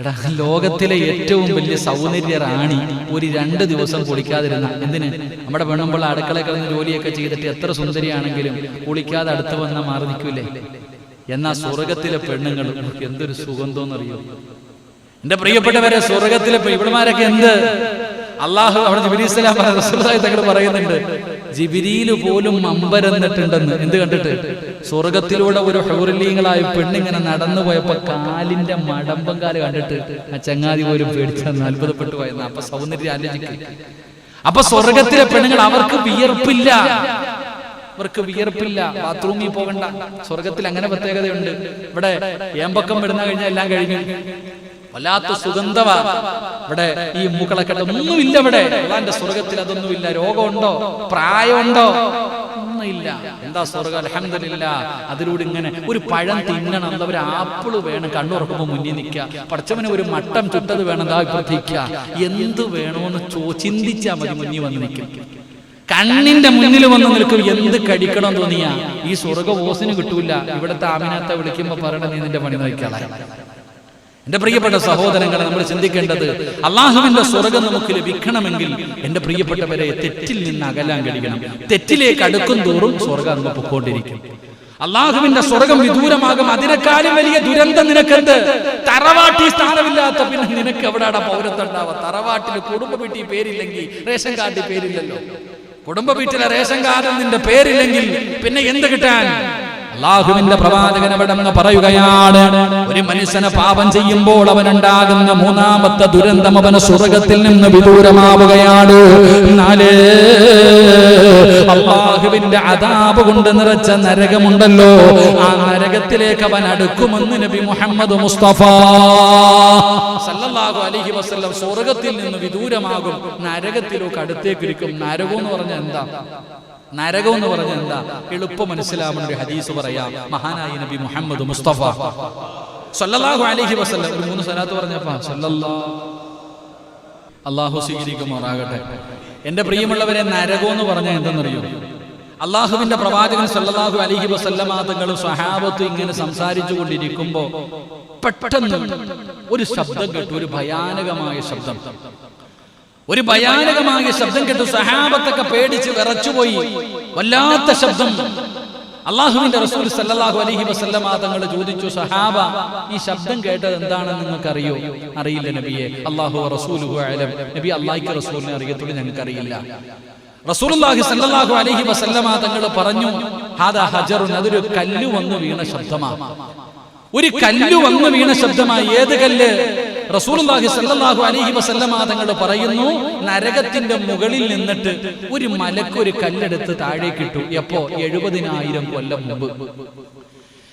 എടാ, ലോകത്തിലെ ഏറ്റവും വലിയ സൗന്ദര്യ റാണി ഒരു 2 ദിവസം കുളിക്കാതിരുന്ന എന്തിന്? നമ്മുടെ പെണ്ണുമ്പോൾ അടുക്കളയിൽ കിടന്ന് ജോലിയൊക്കെ ചെയ്തിട്ട് എത്ര സുന്ദരിയാണെങ്കിലും കുളിക്കാതെ അടുത്ത് വന്നാൽ മാറി നിൽക്കൂലേ? എന്നാ സ്വർഗത്തിലെ പെണ്ണുങ്ങൾ എന്തൊരു സുഗന്ധമെന്നറിയോ? എന്റെ പ്രിയപ്പെട്ടവരെ, സ്വർഗത്തിലെ ഇവിടെമാരൊക്കെ എന്ത് അള്ളാഹു അവിടെ ജിബ്രീൽ സ്വലാം തങ്ങൾ പറയുന്നുണ്ട്, ജിബ്രീല് പോലും അമ്പരന്നിട്ടുണ്ടെന്ന്. എന്ത് കണ്ടിട്ട്? സ്വർഗത്തിലൂടെ ഒരു ഹൂറിലീങ്ങളായ പെണ്ണിങ്ങനെ നടന്നു പോയപ്പോ കാലിന്റെ മടമ്പങ്കാല് കണ്ടിട്ട് ആ ചങ്ങാതി പോലും പേടിച്ചെന്ന് അത്ഭുതപ്പെട്ടു പോയെന്ന്. അപ്പൊ സൗന്ദര്യം ആലോചിക്കും. അപ്പൊ സ്വർഗത്തിലെ പെണ്ണുങ്ങൾ അവർക്ക് വിയർപ്പില്ല, ബാത്റൂമിൽ പോകണ്ട. സ്വർഗത്തിൽ അങ്ങനെ പ്രത്യേകതയുണ്ട്. ഇവിടെ ഏമ്പക്കം വിടുന്ന കഴിഞ്ഞാൽ എല്ലാം കഴിഞ്ഞു, വല്ലാത്ത സുഗന്ധവാ. ഇവിടെ ഈ മൂക്കളൊക്കെ ഒന്നുമില്ല. ഇവിടെ അള്ളാന്റെ സ്വർഗത്തിൽ അതൊന്നുമില്ല. രോഗമുണ്ടോ, പ്രായമുണ്ടോ, ഒന്നുമില്ല. എന്താ സ്വർഗം? അൽഹംദുലില്ലാഹ്. അതിലൂടെ ഇങ്ങനെ ഒരു പഴം തിന്നണം, എന്താ ഒരു ആപ്പിള് വേണം, കണ്ണുറക്കുമ്പോ മുന്നിൽ നിൽക്കുക. പടച്ചവന് ഒരു മട്ടം ചുട്ടത് വേണം, എന്താ ഇപ്പുറത്തേക്കുക. എന്ത് വേണോന്ന് ചിന്തിച്ചാൽ മതി, മുന്നിൽ വന്ന് നിൽക്കും. കണ്ണിന്റെ മുന്നിൽ വന്ന് നിൽക്കും. എന്ത് കഴിക്കണം തോന്നിയാ ഈ സ്വർഗ ഓസിന് കിട്ടൂല. ഇവിടുത്തെ ആമിനാത്തെ വിളിക്കുമ്പോ പറയണ, നീ നിന്റെ പണി നോക്കിയാളായി. എന്റെ പ്രിയപ്പെട്ട സഹോദരങ്ങളെ, നമ്മൾ ചിന്തിക്കേണ്ടത്, അള്ളാഹുവിന്റെ സ്വർഗം നമുക്ക് ലഭിക്കണമെങ്കിൽ എന്റെ പ്രിയപ്പെട്ടവരെ തെറ്റിൽ നിന്ന് അകലാൻ കഴിയണം. തെറ്റിലേക്ക് അടുക്കും തോറും സ്വർഗം അങ്ങ് പൊക്കോണ്ടിരിക്കും. അള്ളാഹുവിന്റെ സ്വർഗം വിദൂരമാകും. അതിനേക്കാളും വലിയ ദുരന്തം നിനക്കെന്ത്? തറവാട്ടി സ്ഥാനമില്ലാത്ത പിന്നെ നിനക്ക് എവിടെയാണ് പൗരത്വം ഉണ്ടാവുക? തറവാട്ടിൽ കുടുംബ വീട്ടിൽ പേരില്ലെങ്കിൽ, റേഷൻ കാർഡിൽ പേരില്ലല്ലോ. കുടുംബ വീട്ടിലെ റേഷൻ കാർഡിൽ നിന്റെ പേരില്ലെങ്കിൽ പിന്നെ എന്ത് കിട്ടാൻ? അള്ളാഹുവിന്റെ പ്രവാചകൻ അവിടെ പറയുകയാണ്, ഒരു മനുഷ്യനെ പാപം ചെയ്യുമ്പോൾ അവനുണ്ടാകുന്ന 3ാമത്തെ ദുരന്തം അവന് സ്വർഗത്തിൽ നിന്ന് വിദൂരമാവുകയാണ്. അള്ളാഹുവിന്റെ അദാബ് കൊണ്ട് നിറച്ച നരകമുണ്ടല്ലോ, ആ നരകത്തിലേക്ക് അവൻ അടുക്കുമെന്ന് നബി മുഹമ്മദ് മുസ്തഫ സല്ലല്ലാഹു അലൈഹി വസല്ലം സ്വർഗത്തിൽ നിന്ന് വിദൂരമാകും, നരകത്തിലേക്ക് അടുത്തേക്കിരിക്കും. നരകം എന്ന് പറഞ്ഞാൽ എന്താ? നരകം എന്ന് പറഞ്ഞാൽ എന്താ? എളുപ്പം മനസ്സിലാവുന്ന ഒരു ഹദീസ് പറയാം. മഹാനായ നബി മുഹമ്മദ് മുസ്തഫ സല്ലല്ലാഹു അലൈഹി വസല്ലം ഒരു 3 സ്വലാത്ത് പറഞ്ഞപ്പോ അല്ലാഹു സ്വീകരിക്കുമാറാകട്ടെ. എന്റെ പ്രിയമുള്ളവരെ, നരകം എന്ന് പറഞ്ഞാൽ എന്തെന്നറിയോ? അള്ളാഹുവിന്റെ പ്രവാചകൻ സല്ലല്ലാഹു അലൈഹി വസല്ലമ തങ്ങളും സ്വഹാബത്തും ഇങ്ങനെ സംസാരിച്ചു കൊണ്ടിരിക്കുമ്പോ പെട്ടെന്ന് ഒരു ശബ്ദം കേട്ടു. ഒരു ഭയാനകമായ ശബ്ദം. ഒരു ഭയാനകമായ ശബ്ദം കേട്ടു. സഹാബത്തൊക്കെ പേടിച്ച് വിറച്ചുപോയി. വല്ലാത്ത ശബ്ദം. അള്ളാഹുവിന്റെ റസൂൽ സല്ലല്ലാഹു അലൈഹി വസല്ലമ തങ്ങൾ ചോദിച്ചു, സഹാബ, ഈ ശബ്ദം കേട്ടത് എന്താണെന്ന് നിങ്ങൾക്ക് അറിയോ? അറിയില്ല നബിയെ. അല്ലാഹു റസൂലുഹു അലം. നബി, അല്ലാഹുവിന്റെ റസൂലിനെ അറിയത്തുള്ളൂ, ഞങ്ങൾക്ക് അറിയില്ല. റസൂലുള്ളാഹി സല്ലല്ലാഹു അലൈഹി വസല്ലമ തങ്ങൾ പറഞ്ഞു, ഹാദാ ഹജറുൻ, അതൊരു കല്ല് വന്നു വീണ ശബ്ദമാണ്. ഒരു കല്ല് വന്നു വീണ ശബ്ദമായി. ഏത് കല്ല്? റസൂലുള്ളാഹി സ്വല്ലല്ലാഹു അലൈഹി വസല്ലമ തങ്ങൾ പറയുന്നു, നരകത്തിന്റെ മുകളിൽ നിന്നിട്ട് ഒരു മലക്ക് ഒരു കല്ലെടുത്ത് താഴേക്കിട്ടു. എപ്പോ? 70,000 കൊല്ലം മുമ്പ്.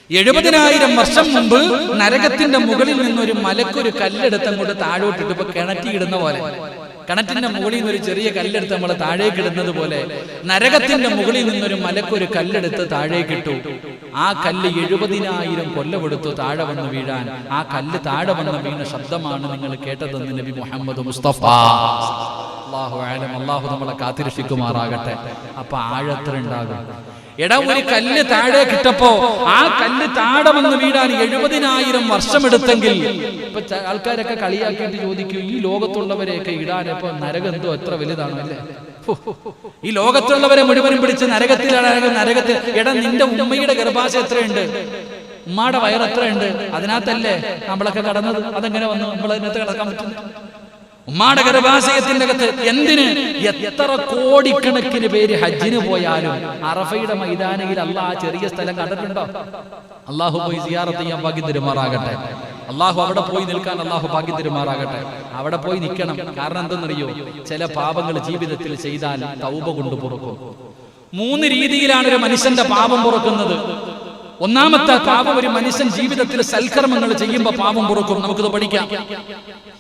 70,000 വർഷം മുമ്പ് നരകത്തിന്റെ മുകളിൽ നിന്നൊരു മലക്കൊരു കല്ലെടുത്ത് അങ്ങോട്ട് താഴോട്ടിട്ട്. ഇപ്പൊ കിണറ്റിയിടുന്ന പോലെ, കിണറ്റിന്റെ മുകളിൽ നിന്ന് ഒരു ചെറിയ കല്ലെടുത്ത് നമ്മൾ താഴേക്കിടുന്നത് പോലെ നരകത്തിന്റെ മുകളിൽ നിന്നൊരു മലക്കൊരു കല്ലെടുത്ത് താഴേക്കിട്ടു. ആ കല്ല് 70,000 കൊല്ലമെടുത്തു താഴെ വന്ന് വീഴാൻ. ആ കല്ല് താഴെ വന്ന് വീണ ശബ്ദമാണ് നിങ്ങൾ കേട്ടതെന്ന് നബി മുഹമ്മദ് മുസ്തഫ അല്ലാഹു അലം. അല്ലാഹു നമ്മളെ കാത്തിരക്ഷിക്കുമാറാകട്ടെ. അപ്പൊ ആഴത്ര ഉണ്ടാകും. എടാ, ഒരു കല്ല് താഴെ കിട്ടപ്പോ ആ കല്ല് താഴെ വന്ന് വീഴാൻ 70,000 വർഷമെടുത്തെങ്കിൽ ഇപ്പൊ ആൾക്കാരൊക്കെ കളിയാക്കിയിട്ട് ചോദിക്കും, ഈ ലോകത്തുള്ളവരെയൊക്കെ ഇടാൻ ഇപ്പൊ നരകം എന്തോ എത്ര വലുതാണ് അല്ലേ? ഈ ലോകത്തുള്ളവരെ മുഴുവനും പിടിച്ച് നരകത്തിൽ. എടാ, നിന്റെ ഉമ്മയുടെ ഗർഭാശയം എത്രയുണ്ട്? ഉമ്മയുടെ വയർ എത്രയുണ്ട്? അതിനകത്തല്ലേ നമ്മളൊക്കെ കടന്നത്. അതെങ്ങനെ വന്നു? നമ്മൾ അതിനകത്ത് കിടക്കാൻ പറ്റും? ഉമ്മാടെ ഗർഭാശയത്തിന്റെ അകത്ത് എന്തിന്? എത്ര കോടിക്കണക്കിന് പേര് ഹജ്ജിന് പോയാലും അറഫയുടെ മൈതാനയിൽ അള്ളാഹ് ആ ചെറിയ സ്ഥലം കണ്ടിട്ടുണ്ടോ? അള്ളാഹു പോയി സിയാറത്ത് ചെയ്യാൻ ഭാഗ്യം തരുമാറാകട്ടെ. അള്ളാഹു അവിടെ പോയി നിൽക്കാൻ അള്ളാഹു ഭാഗ്യം തരുമാറാകട്ടെ. അവിടെ പോയി നിൽക്കണം. കാരണം എന്തെന്നറിയോ? ചില പാപങ്ങൾ ജീവിതത്തിൽ ചെയ്താൽ തൗബ കൊണ്ട് പൊറുക്കും. 3 രീതിയിലാണ് ഒരു മനുഷ്യന്റെ പാപം പൊറുക്കുന്നത്. ഒന്നാമത്തെ പാപം, ഒരു മനുഷ്യൻ ജീവിതത്തിൽ സൽക്കർമ്മങ്ങൾ ചെയ്യുമ്പോൾ പാപം പൊറുക്കും. നമുക്കിത് പഠിക്കാം.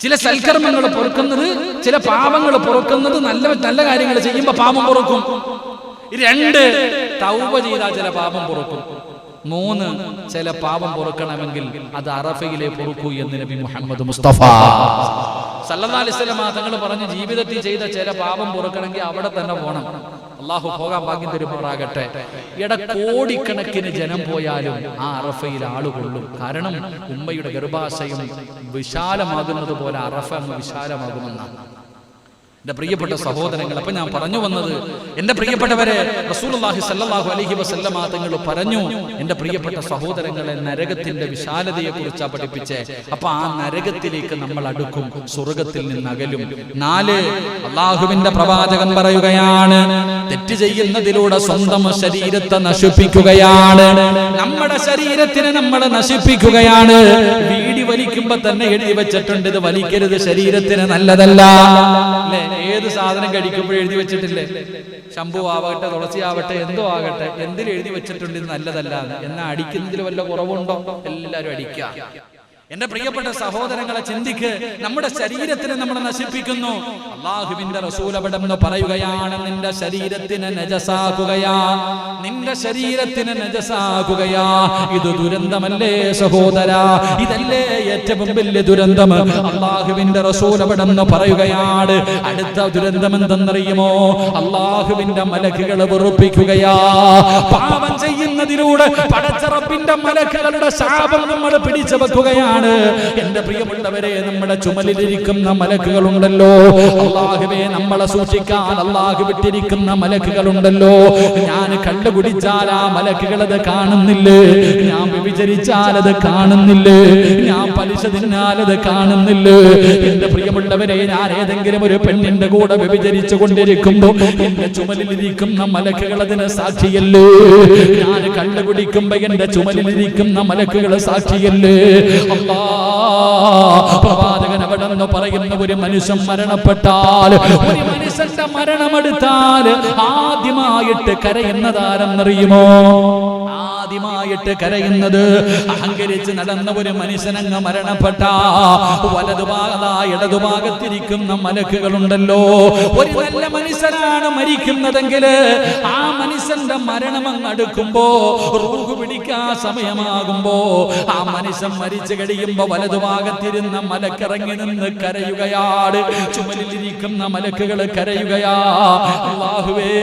ചില സൽക്കർമ്മങ്ങൾ പൊറുക്കുന്നത്, ചില പാപങ്ങൾ പൊറുക്കുന്നത്, നല്ല നല്ല കാര്യങ്ങൾ ചെയ്യുമ്പോൾ പാപം പൊറുക്കും. 2, തൗബ ചെയ്താൽ ചില പാപം പൊറുക്കും. 3, ചില പാപം പൊറുക്കണമെങ്കിൽ അത് അറഫയിലെ പൊറുക്കൂ എന്ന് നബി മുഹമ്മദ് മുസ്തഫ സല്ലല്ലാഹു അലൈഹി വസല്ലം തങ്ങൾ പറഞ്ഞു, ജീവിതത്തിൽ ചെയ്ത ചില പാപം പൊറുക്കണമെങ്കിൽ അവിടെ തന്നെ പോകണം. അള്ളാഹു പോകാൻ ഭാഗ്യം തരുമാറാകട്ടെ. കോടിക്കണക്കിന് ജനം പോയാലും ആ അറഫയിൽ ആളുകൊള്ളും. കാരണം ഉമ്മയുടെ ഗർഭാശയം വിശാലമാകുന്നത് പോലെ അറഫ അങ്ങ് വിശാലമാകുമെന്നാണ്. എന്റെ പ്രിയപ്പെട്ട സഹോദരങ്ങൾ, അപ്പൊ ഞാൻ പറഞ്ഞു വന്നത്, എന്റെ പ്രിയപ്പെട്ടവരെ, റസൂലുള്ളാഹി സ്വല്ലല്ലാഹു അലൈഹി വസല്ലം തങ്ങൾ പറഞ്ഞു, എന്റെ പ്രിയപ്പെട്ട സഹോദരങ്ങളെ, നരകത്തിന്റെ വിശാലതയെ കുറിച്ചാ പഠിപ്പിച്ചേ. അപ്പൊ ആ നരകത്തിലേക്ക് നമ്മൾ അടുക്കും, സ്വർഗത്തിൽ നിന്ന് അകലും. 4, അള്ളാഹുവിന്റെ പ്രവാചകൻ പറയുകയാണ്, തെറ്റ് ചെയ്യുന്നതിലൂടെ സ്വന്തം ശരീരത്തെ നശിപ്പിക്കുകയാണ്. നമ്മുടെ ശരീരത്തിനെ നമ്മൾ നശിപ്പിക്കുകയാണ്. വീടി വലിക്കുമ്പോ തന്നെ എഴുതി വെച്ചിട്ടുണ്ട്, ഇത് വലിക്കരുത്, ശരീരത്തിന് നല്ലതല്ല. ഏത് സാധനം കഴിക്കുമ്പോഴും എഴുതി വെച്ചിട്ടില്ലേ? ശംഭു ആവട്ടെ, തുളസി ആവട്ടെ, എന്തോ ആകട്ടെ, എന്തിലും എഴുതി വെച്ചിട്ടുണ്ട് ഇത് നല്ലതല്ല. എന്നാ അടിക്കുന്നതിൽ വല്ല കുറവുണ്ടോ? എല്ലാരും അടിക്കുക. എന്റെ പ്രിയപ്പെട്ട സഹോദരങ്ങളെ, ചിന്തിക്ക്. നമ്മുടെ ശരീരത്തിനെ നമ്മൾ നശിപ്പിക്കുന്നു. അല്ലാഹുവിന്റെ റസൂൽ അവിടെന്ന് പറയുകയാണ്, നിന്റെ ശരീരത്തിനെ നജസാക്കുകയാ, നിന്റെ ശരീരത്തിനെ നജസാക്കുകയാ. ഇത് ദുരന്തമല്ലേ സഹോദരാ? ഇതല്ലേ ഏറ്റവും വലിയ ദുരന്തം? അല്ലാഹുവിന്റെ റസൂൽ അവിടെന്ന് പറയുകയാണ്, അടുത്ത ദുരന്തം എന്തെന്നറിയുമോ? അല്ലാഹുവിന്റെ മലക്കുകൾ വെറുപ്പിക്കുകയാ. പാപം ചെയ്യുന്നതിലൂടെ പടച്ച റബ്ബിന്റെ മലക്കുകളുടെ ശാപം നമ്മൾ പിടിച്ചു വെക്കുകയാണ്. എന്റെ പ്രിയമുള്ളവരെ, നമ്മുടെ ചുമലിലിരിക്കുന്ന മലക്കുകളുണ്ടല്ലോ, അല്ലാഹുവേ നമ്മളെ സൂക്ഷിക്കാൻ അല്ലാഹു വിട്ടിരിക്കുന്ന മലക്കുകളുണ്ടല്ലോ. ഞാൻ കള്ളു കുടിച്ചാൽ ആ മലക്കുകൾ അത് കാണുന്നില്ലേ? ഞാൻ വ്യഭിചരിച്ചാൽ അത് കാണുന്നില്ലേ? ഞാൻ പലിശ തിന്നാൽ അത് കാണുന്നില്ലേ? എന്റെ പ്രിയമുള്ളവരെ, ഞാൻ ഏതെങ്കിലും ഒരു പെണ്ണിന്റെ കൂടെ വ്യഭിചരിച്ചു കൊണ്ടിരിക്കുമ്പോ എന്റെ ചുമലിലിരിക്കുന്ന മലക്കുകൾ അതിന് സാക്ഷിയല്ലേ? ഞാൻ കള്ളു കുടിക്കുമ്പോ എന്റെ ചുമലിലിരിക്കുന്ന മലക്കുകൾ സാക്ഷിയല്ലേ? പ്രവാചകൻ അവിടെ നിന്ന് പറയുന്ന, ഒരു മനുഷ്യൻ മരണപ്പെട്ടാൽ, ഒരു മനുഷ്യന്റെ മരണമെടുത്താൽ ആദ്യമായിട്ട് കരയുന്നതാരെന്നറിയുമോ? ആദ്യമായിട്ട് കരയുന്നത് അഹങ്കരിച്ച് നടന്ന ഒരു മനുഷ്യനങ്ങ് മരണപ്പെട്ട ഇടതുഭാഗത്തിരിക്കുന്ന മലക്കുകളുണ്ടല്ലോ. ഒരു നല്ല മനുഷ്യനാണ് മരിക്കുന്നതെങ്കിൽ ആ മനുഷ്യന്റെ മരണം അങ്ങ് അടുക്കുമ്പോ, റൂഹ് പിടിക്കാൻ സമയമാകുമ്പോ, ആ മനുഷ്യൻ മരിച്ചു കഴിയുമ്പോ വലതുഭാഗത്തിരുന്ന മലക്കിറങ്ങി നിന്ന് കരയുകയാണ്. ചുമലിലിരിക്കുന്ന മലക്കുകൾ കരയുകയാ, അല്ലാഹുവേ,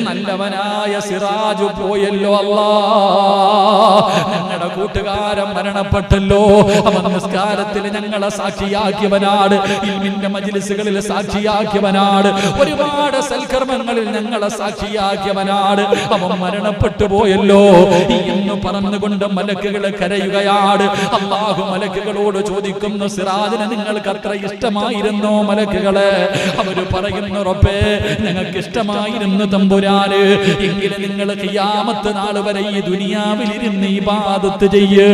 നല്ലവനായ സിറാജ് പോയല്ലോ അല്ലാ, ഞങ്ങളുടെ കൂട്ടുകാരൻ മരണപ്പെട്ടല്ലോ. അവൻ നിസ്കാരത്തിൽ ഞങ്ങളെ സാക്ഷിയാക്കിയവനാണ്, ഇൽമിന്റെ മജ്ലിസുകളിൽ സാക്ഷിയാക്കിയവനാണ്, ഒരുപാട് സൽക്കർമ്മങ്ങളിൽ ഞങ്ങളെ സാക്ഷിയാക്കിയവനാണ്. അവൻ മരണപ്പെട്ടു പോയല്ലോ എന്ന് പറഞ്ഞുകൊണ്ട് മലക്കുകൾ കരയുകയാണ്. അല്ലാഹു മലക്കുകളോട് ചോദിക്കുന്നു, സിറാജിനെ നിങ്ങൾക്ക് അത്ര ഇഷ്ടമായിരുന്നോ മലക്കുകളെ? അവര് പറയുന്നു, റബ്ബേ, ഞങ്ങൾക്ക് ഇഷ്ടമായിരുന്നു തമ്പുരാന്. എങ്കിലും നിങ്ങൾ ഖിയാമത്ത് നാൾ വരെ ഈ ദുനിയാവിലിരുന്ന് ഇബാദത്ത് ചെയ്യ്.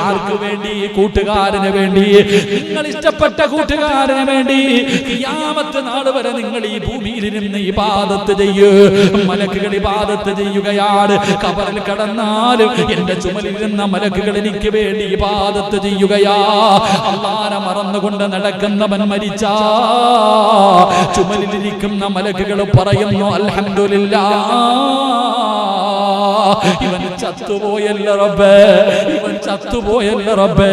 ആർക്ക് വേണ്ടി? കൂട്ടുകാരന് വേണ്ടി. നിങ്ങൾ ഇഷ്ടപ്പെട്ട കൂട്ടുകാരന് വേണ്ടി ഖിയാമത്ത് നാൾ വരെ നിങ്ങൾ ഈ ഭൂമിയിലിരുന്ന് ഇബാദത്ത് ചെയ്യ്. മലക്കുകൾ ഇബാദത്ത് ചെയ്യുകയാണ്. ഖബറിൽ കടന്നാലും എന്റെ ചുമലിരുന്ന മലക്കുകൾ എനിക്ക് വേണ്ടി ഇബാദത്ത് ചെയ്യുകയാ. അല്ലാഹനെ മറന്നുകൊണ്ട് നടക്കുന്നവൻ മരിച്ചാ ചുമലിലിരിക്കുന്ന മലക്കുകൾ പറയുന്നു, അൽഹംദുലില്ലാഹ്, ഇവൻ ചത്തുപോയല്ല റബ്ബേ, ഇവൻ ചത്തുപോയല്ല റബ്ബേ.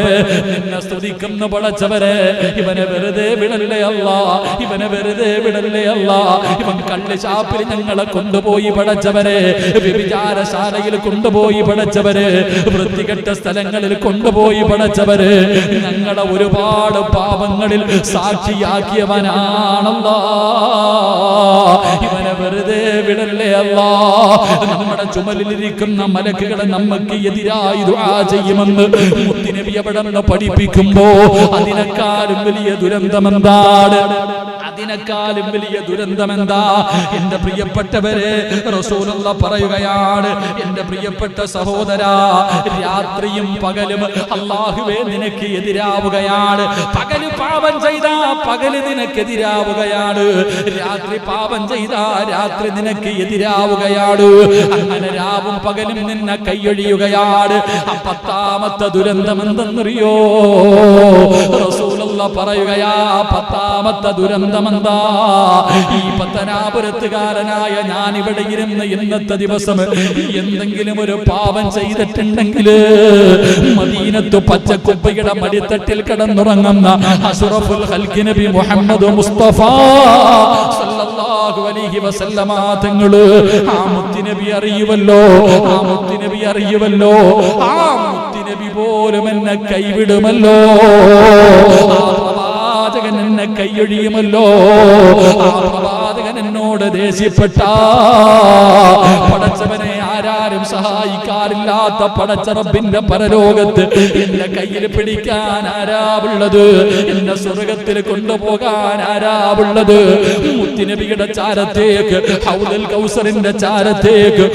നിന്നെ സ്തുതിക്കുന്ന പടച്ചവരെ, ഇവനെ വെറുതെ വിടല്ലേ അല്ലാ, ഇവനെ വെറുതെ വിടല്ലേ അല്ലാ. ഇവൻ കള്ള് ഷാപ്പിൽ ഞങ്ങളെ കൊണ്ടുപോയി പടച്ചവരെ, വ്യഭിചാരശാലയിൽ കൊണ്ടുപോയി പടച്ചവരെ, വൃത്തികെട്ട സ്ഥലങ്ങളിൽ കൊണ്ടുപോയി പടച്ചവരെ, ഞങ്ങളെ ഒരുപാട് പാപങ്ങളിൽ സാക്ഷിയാക്കിയവനാണല്ലാ. ഇവനെ വെറുതെ വിടല്ലേ അല്ലാ. നമ്മുടെ ചുമലിലിരിക്കുന്ന മലക്കുകളെ നമുക്ക് എതിരായി ദുആ ചെയ്യുമെന്ന് മുത്തുനബി അവിടെ പഠിപ്പിക്കുമ്പോ അതിനേക്കാളും വലിയ ദുരന്തം എന്താണ്? അതിനേക്കാളും വലിയ ദുരന്തം എന്താ? എന്റെ പ്രിയപ്പെട്ടവരെ, റസൂലുള്ളാഹി പറയുകയാണ്, എന്റെ പ്രിയപ്പെട്ട സഹോദരാ, രാത്രിയും പകലും അല്ലാഹുവേ നിനക്ക് എതിരാവുകയാണ്. പകല് പാപം ചെയ്താ പകല് നിനക്കെതിരാവുകയാണ്, രാത്രി പാപം ചെയ്താ രാത്രി നിനക്ക് എതിരാവുകയാണ്. അങ്ങനെ രാവും പകലും നിന്നെ കൈയൊഴിയുകയാണ്. പത്താമത്തെ ദുരന്തം എന്തെന്നറിയോ? റസൂലുള്ളാഹി പറയുകയാ, പത്താമത്തെ ദുരന്തം എന്താ? ഈ പത്തനാപുരത്തുകാരനായ ഞാൻ ഇവിടെ ഇരുന്ന് ഇന്നത്തെ ദിവസം എന്തെങ്കിലും ഒരു പാപം ചെയ്തിട്ടുണ്ടെങ്കിൽ മദീനത്ത് പച്ചക്കുപ്പയുടെ മടിത്തട്ടിൽ കിടന്നുറങ്ങുന്ന അഷ്റഫുൽ ഖൽഖ് നബി മുഹമ്മദ് മുസ്തഫ സല്ലല്ലാഹു അലൈഹി വസല്ലമ തങ്ങള് ആ മുത്തുനബി അറിയുമല്ലോ, ആ മുത്തുനബി അറിയുമല്ലോ, ആ മുത്തുനബി പോലും എന്നെ കൈവിടുമല്ലോ, ആ പ്രവാചകൻ എന്നെ കൈയൊഴിയുമല്ലോ, ആ പ്രവാചകൻ എന്നോട് ദേഷ്യപ്പെട്ട പടച്ചവനെ ആരാരും സഹായിക്കാറില്ലാത്ത പടച്ച റബ്ബിന്റെ പരലോകത്ത് എന്റെ കയ്യിൽ പിടിക്കാൻ ആരാവുള്ളത്? എന്നെ സ്വർഗത്തിൽ കൊണ്ടുപോകാൻ ആരാവുള്ളത്? മുത്തുനബിയുടെ ചാരത്തേക്ക്, ഹൗദുൽ കൗസറിന്റെ ചാരത്തേക്ക്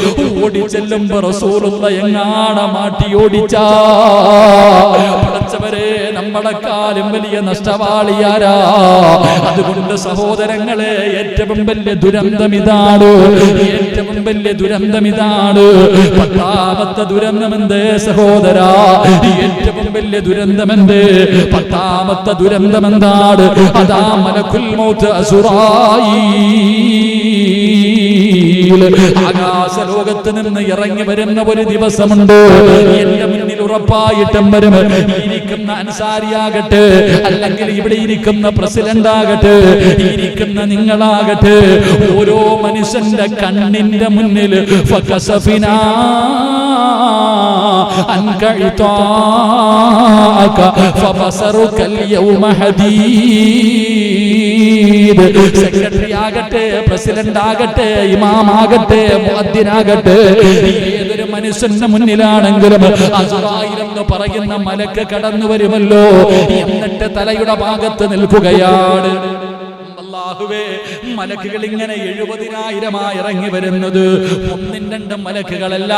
ഓടിച്ചെല്ലുമ്പോ റസൂലുള്ളാഹി എങ്ങാണ് മാറ്റി ഓടിച്ചാ പടച്ചവരെ നമ്മളെക്കാളും വലിയ നഷ്ടവാളിയാരാ? അതുകൊണ്ട് സഹോദരങ്ങളെ, ഏറ്റവും വലിയ ദുരന്തം ഇതാണ്, ഏറ്റവും വലിയ ദുരന്തം ഇതാണ്. പത്താമത്തെ ദുരന്തമെന്ത് സഹോദരാ? ഏറ്റവും വലിയ ദുരന്തമെന്ത്? പത്താമത്തെ ദുരന്തമെന്താണ്? അതാ മലക്കുൽ മൗത്ത് അസ്റായീൽ ആകാശ ലോകത്ത് നിന്ന് ഇറങ്ങി വരുന്ന ഒരു ദിവസമുണ്ട്. എന്റെ മുന്നിൽ ഉറപ്പായിട്ടും വരും. ഇരിക്കുന്ന അൻസാരിയാകട്ടെ, അല്ലെങ്കിൽ ഇവിടെ ഇരിക്കുന്ന പ്രസിഡന്റ് ആകട്ടെ, ഇരിക്കുന്ന നിങ്ങളാകട്ടെ, ഓരോ മനുഷ്യന്റെ കണ്ണിന്റെ മുന്നിൽ ഫകസഫിനാ അൻക ഇതാക ഫബസറുകൽ യൗമ ഹദീദ്. സെക്രട്ടറി ആകട്ടെ, പ്രസിഡന്റ് ആകട്ടെ, ഇമാം ആകട്ടെ, മുഅദ്ദിനാകട്ടെ, ഏതൊരു മനുഷ്യന്റെ മുന്നിലാണെങ്കിലും അസ്റായീൽ എന്ന് പറയുന്ന മലക്ക് കടന്നു വരുമല്ലോ. എന്നിട്ട് തലയുടെ ഭാഗത്ത് നിൽക്കുകയാണ്. അല്ലാഹുവേ, മലക്കുകൾ ഇങ്ങനെ 70,000 ഇറങ്ങി വരുന്നത്. ഒന്നും രണ്ടും മലക്കുകളല്ല,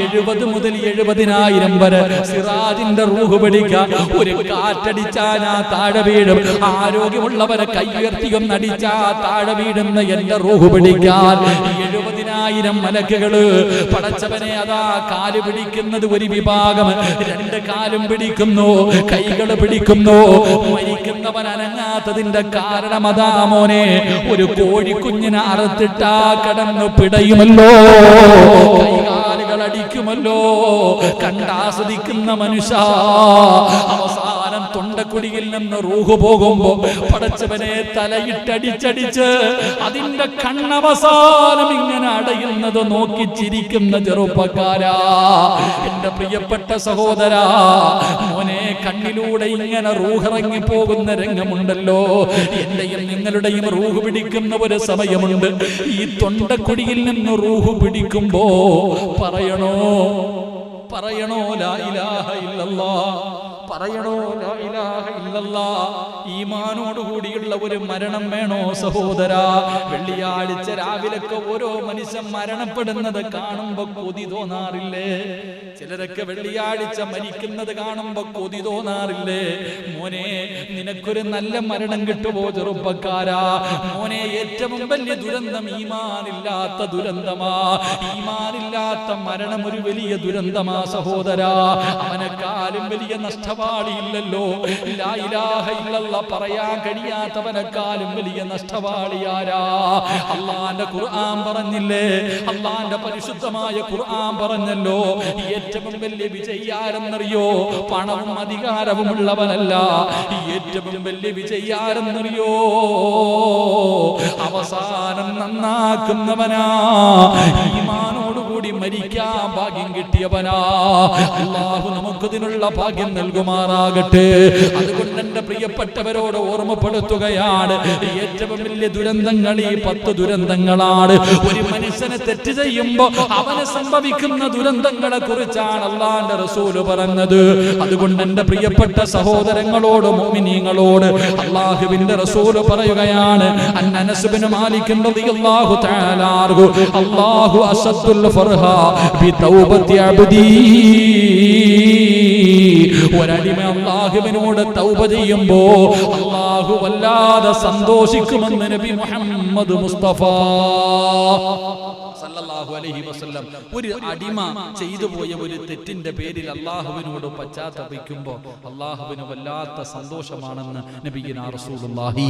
70 മുതൽ 70,000 വരെ. സിറാജിന്റെ റൂഹ് പിടിക്കാൻ ഒരു കാറ്റടിച്ചാൽ ആ താഴെ വീഴും. ആരോഗ്യമുള്ളവരെ കൈയുയർത്തിയൊന്നടിച്ചാ താഴെ വീഴുന്ന എന്റെ റൂഹ് പിടിക്കാൻ 70,000 മലക്കുകള്. പടച്ചവനെ, അതാ കാല് പിടിക്കുന്നത് ഒരു വിഭാഗം, രണ്ട് കാലും പിടിക്കുന്നു, കൈകൾ പിടിക്കുന്നു. മരിക്കുന്നവൻ അനങ്ങാത്തതിന്റെ കാരണം അതാ മോനെ, ഒരു കോഴിക്കുഞ്ഞിനെ അറുത്തിട്ടാ കടന്നു പിടയുമല്ലോ, കൈകാലുകൾ അടിക്കുമല്ലോ. കണ്ടാസ്വദിക്കുന്ന മനുഷ്യ അവസാനം തൊണ്ടക്കുടിയിൽ നിന്ന് റൂഹ് പോകുമ്പോ പടച്ചവനെ തലയിട്ടടിച്ചടിച്ച് അതിന്റെ കണ്ണവസാനം ഇങ്ങനെ അടയുന്നത് നോക്കി ചിരിക്കുന്ന ചെറുപ്പക്കാരാ, എന്റെ പ്രിയപ്പെട്ട സഹോദരാ, മോനെ, കണ്ണിലൂടെ ഇങ്ങനെ റൂഹിറങ്ങി പോകുന്ന രംഗമുണ്ടല്ലോ. എന്റെയും നിങ്ങളുടെയും റൂഹ് പിടിക്കുന്ന ഒരു സമയമുണ്ട്. ഈ തൊണ്ടക്കുടിയിൽ നിന്ന് റൂഹ് പിടിക്കുമ്പോ പറയണോ ലാ ഇലാഹ ഇല്ലല്ലാഹ്, പറയണോ ലാ ഇലാഹ ഇല്ലല്ലാഹ്. ഈമാനോട് കൂടിയുള്ള ഒരു മരണം വേണോ സഹോദരാ? വെള്ളിയാഴ്ച രാവിലൊക്കെ ഓരോ മനുഷ്യൻ മരണപ്പെടുന്നത് കാണുമ്പോ കൊതി തോന്നാറില്ലേ? ചിലരൊക്കെ വെള്ളിയാഴ്ച മരിക്കുന്നത് കാണുമ്പോ കൊതി തോന്നാറില്ലേ? മോനെ, നിനക്കൊരു നല്ല മരണം കിട്ടുമോ ചെറുപ്പക്കാരാ? മോനെ, ഏറ്റവും വലിയ ദുരന്തം ഈമാനില്ലാത്ത ദുരന്തമാ. ഈമാനില്ലാത്ത മരണം ഒരു വലിയ ദുരന്തമാ സഹോദരാ. അവനെക്കാളും വലിയ നഷ്ടവാളിയില്ലല്ലോ. ലാ ഇലാഹ ഇല്ലല്ലാഹ് പറയാൻ കഴിയാത്തവനെക്കാളും വലിയ നഷ്ടവാളിയാരാ? അള്ളാന്റെ ഖുർആൻ പറഞ്ഞില്ലേ, അള്ളാന്റെ പരിശുദ്ധമായ ഖുർആൻ പറഞ്ഞല്ലോ, ഏറ്റവും വലിയ വിജയാരെന്നറിയോ? പണവും അധികാരവും ഉള്ളവനല്ല. ഏറ്റവും വലിയ വിജയാരെന്നറിയോ? അവസാനം നന്നാക്കുന്നവനാ. ഈമാനോടുകൂടി കൂടി മരിക്കാൻ ഭാഗ്യം കിട്ടിയവനാ. അല്ലാഹു നമുക്കതിനുള്ള ഭാഗ്യം നൽകുമാറാകട്ടെ. അതുകൊണ്ട് എന്റെ പ്രിയപ്പെട്ടവരോട് ഓർമ്മപ്പെടുത്തുകയാണ്, ഏറ്റവും വലിയ ദുരന്തങ്ങൾ ഈ 10 ദുരന്തങ്ങളാണ്. ഒരു മനുഷ്യനെ തെറ്റ് ചെയ്യുമ്പോ അവന് സംഭവിക്കുന്ന ദുരന്തങ്ങളെ കുറിച്ചാണ് അല്ലാഹുവിന്റെ റസൂല് പറഞ്ഞത്. അതുകൊണ്ട് എന്റെ പ്രിയപ്പെട്ട സഹോദരങ്ങളോട്, മുഅ്മിനീങ്ങളോട് അല്ലാഹുവിന്റെ റസൂല് പറയുകയാണ്, അനസ് ഇബ്നു മാലിക് റളിയല്ലാഹു തആല അൻഹു, അല്ലാഹു അസദ്ദുൽ ഫർഹ ബി തൗബത്തി അബ്ദി. ഒരടിമ അല്ലാഹുവിനോട് തൗബ ചെയ്യുമ്പോ അല്ലാഹു വല്ലാതെ സന്തോഷിക്കുമെന്ന് നബി മുഹമ്മദ് മുസ്തഫ സല്ലല്ലാഹു അലൈഹി വസല്ലം. ഒരു അടിമ ചെയ്തു പോയ ഒരു തെറ്റിന്റെ പേരിൽ അല്ലാഹുവിനോട് പശ്ചാത്തപിക്കുമ്പോ അല്ലാഹുവിന് വല്ലാത്ത സന്തോഷമാണെന്ന് നബിയിനാ റസൂലുള്ളാഹി.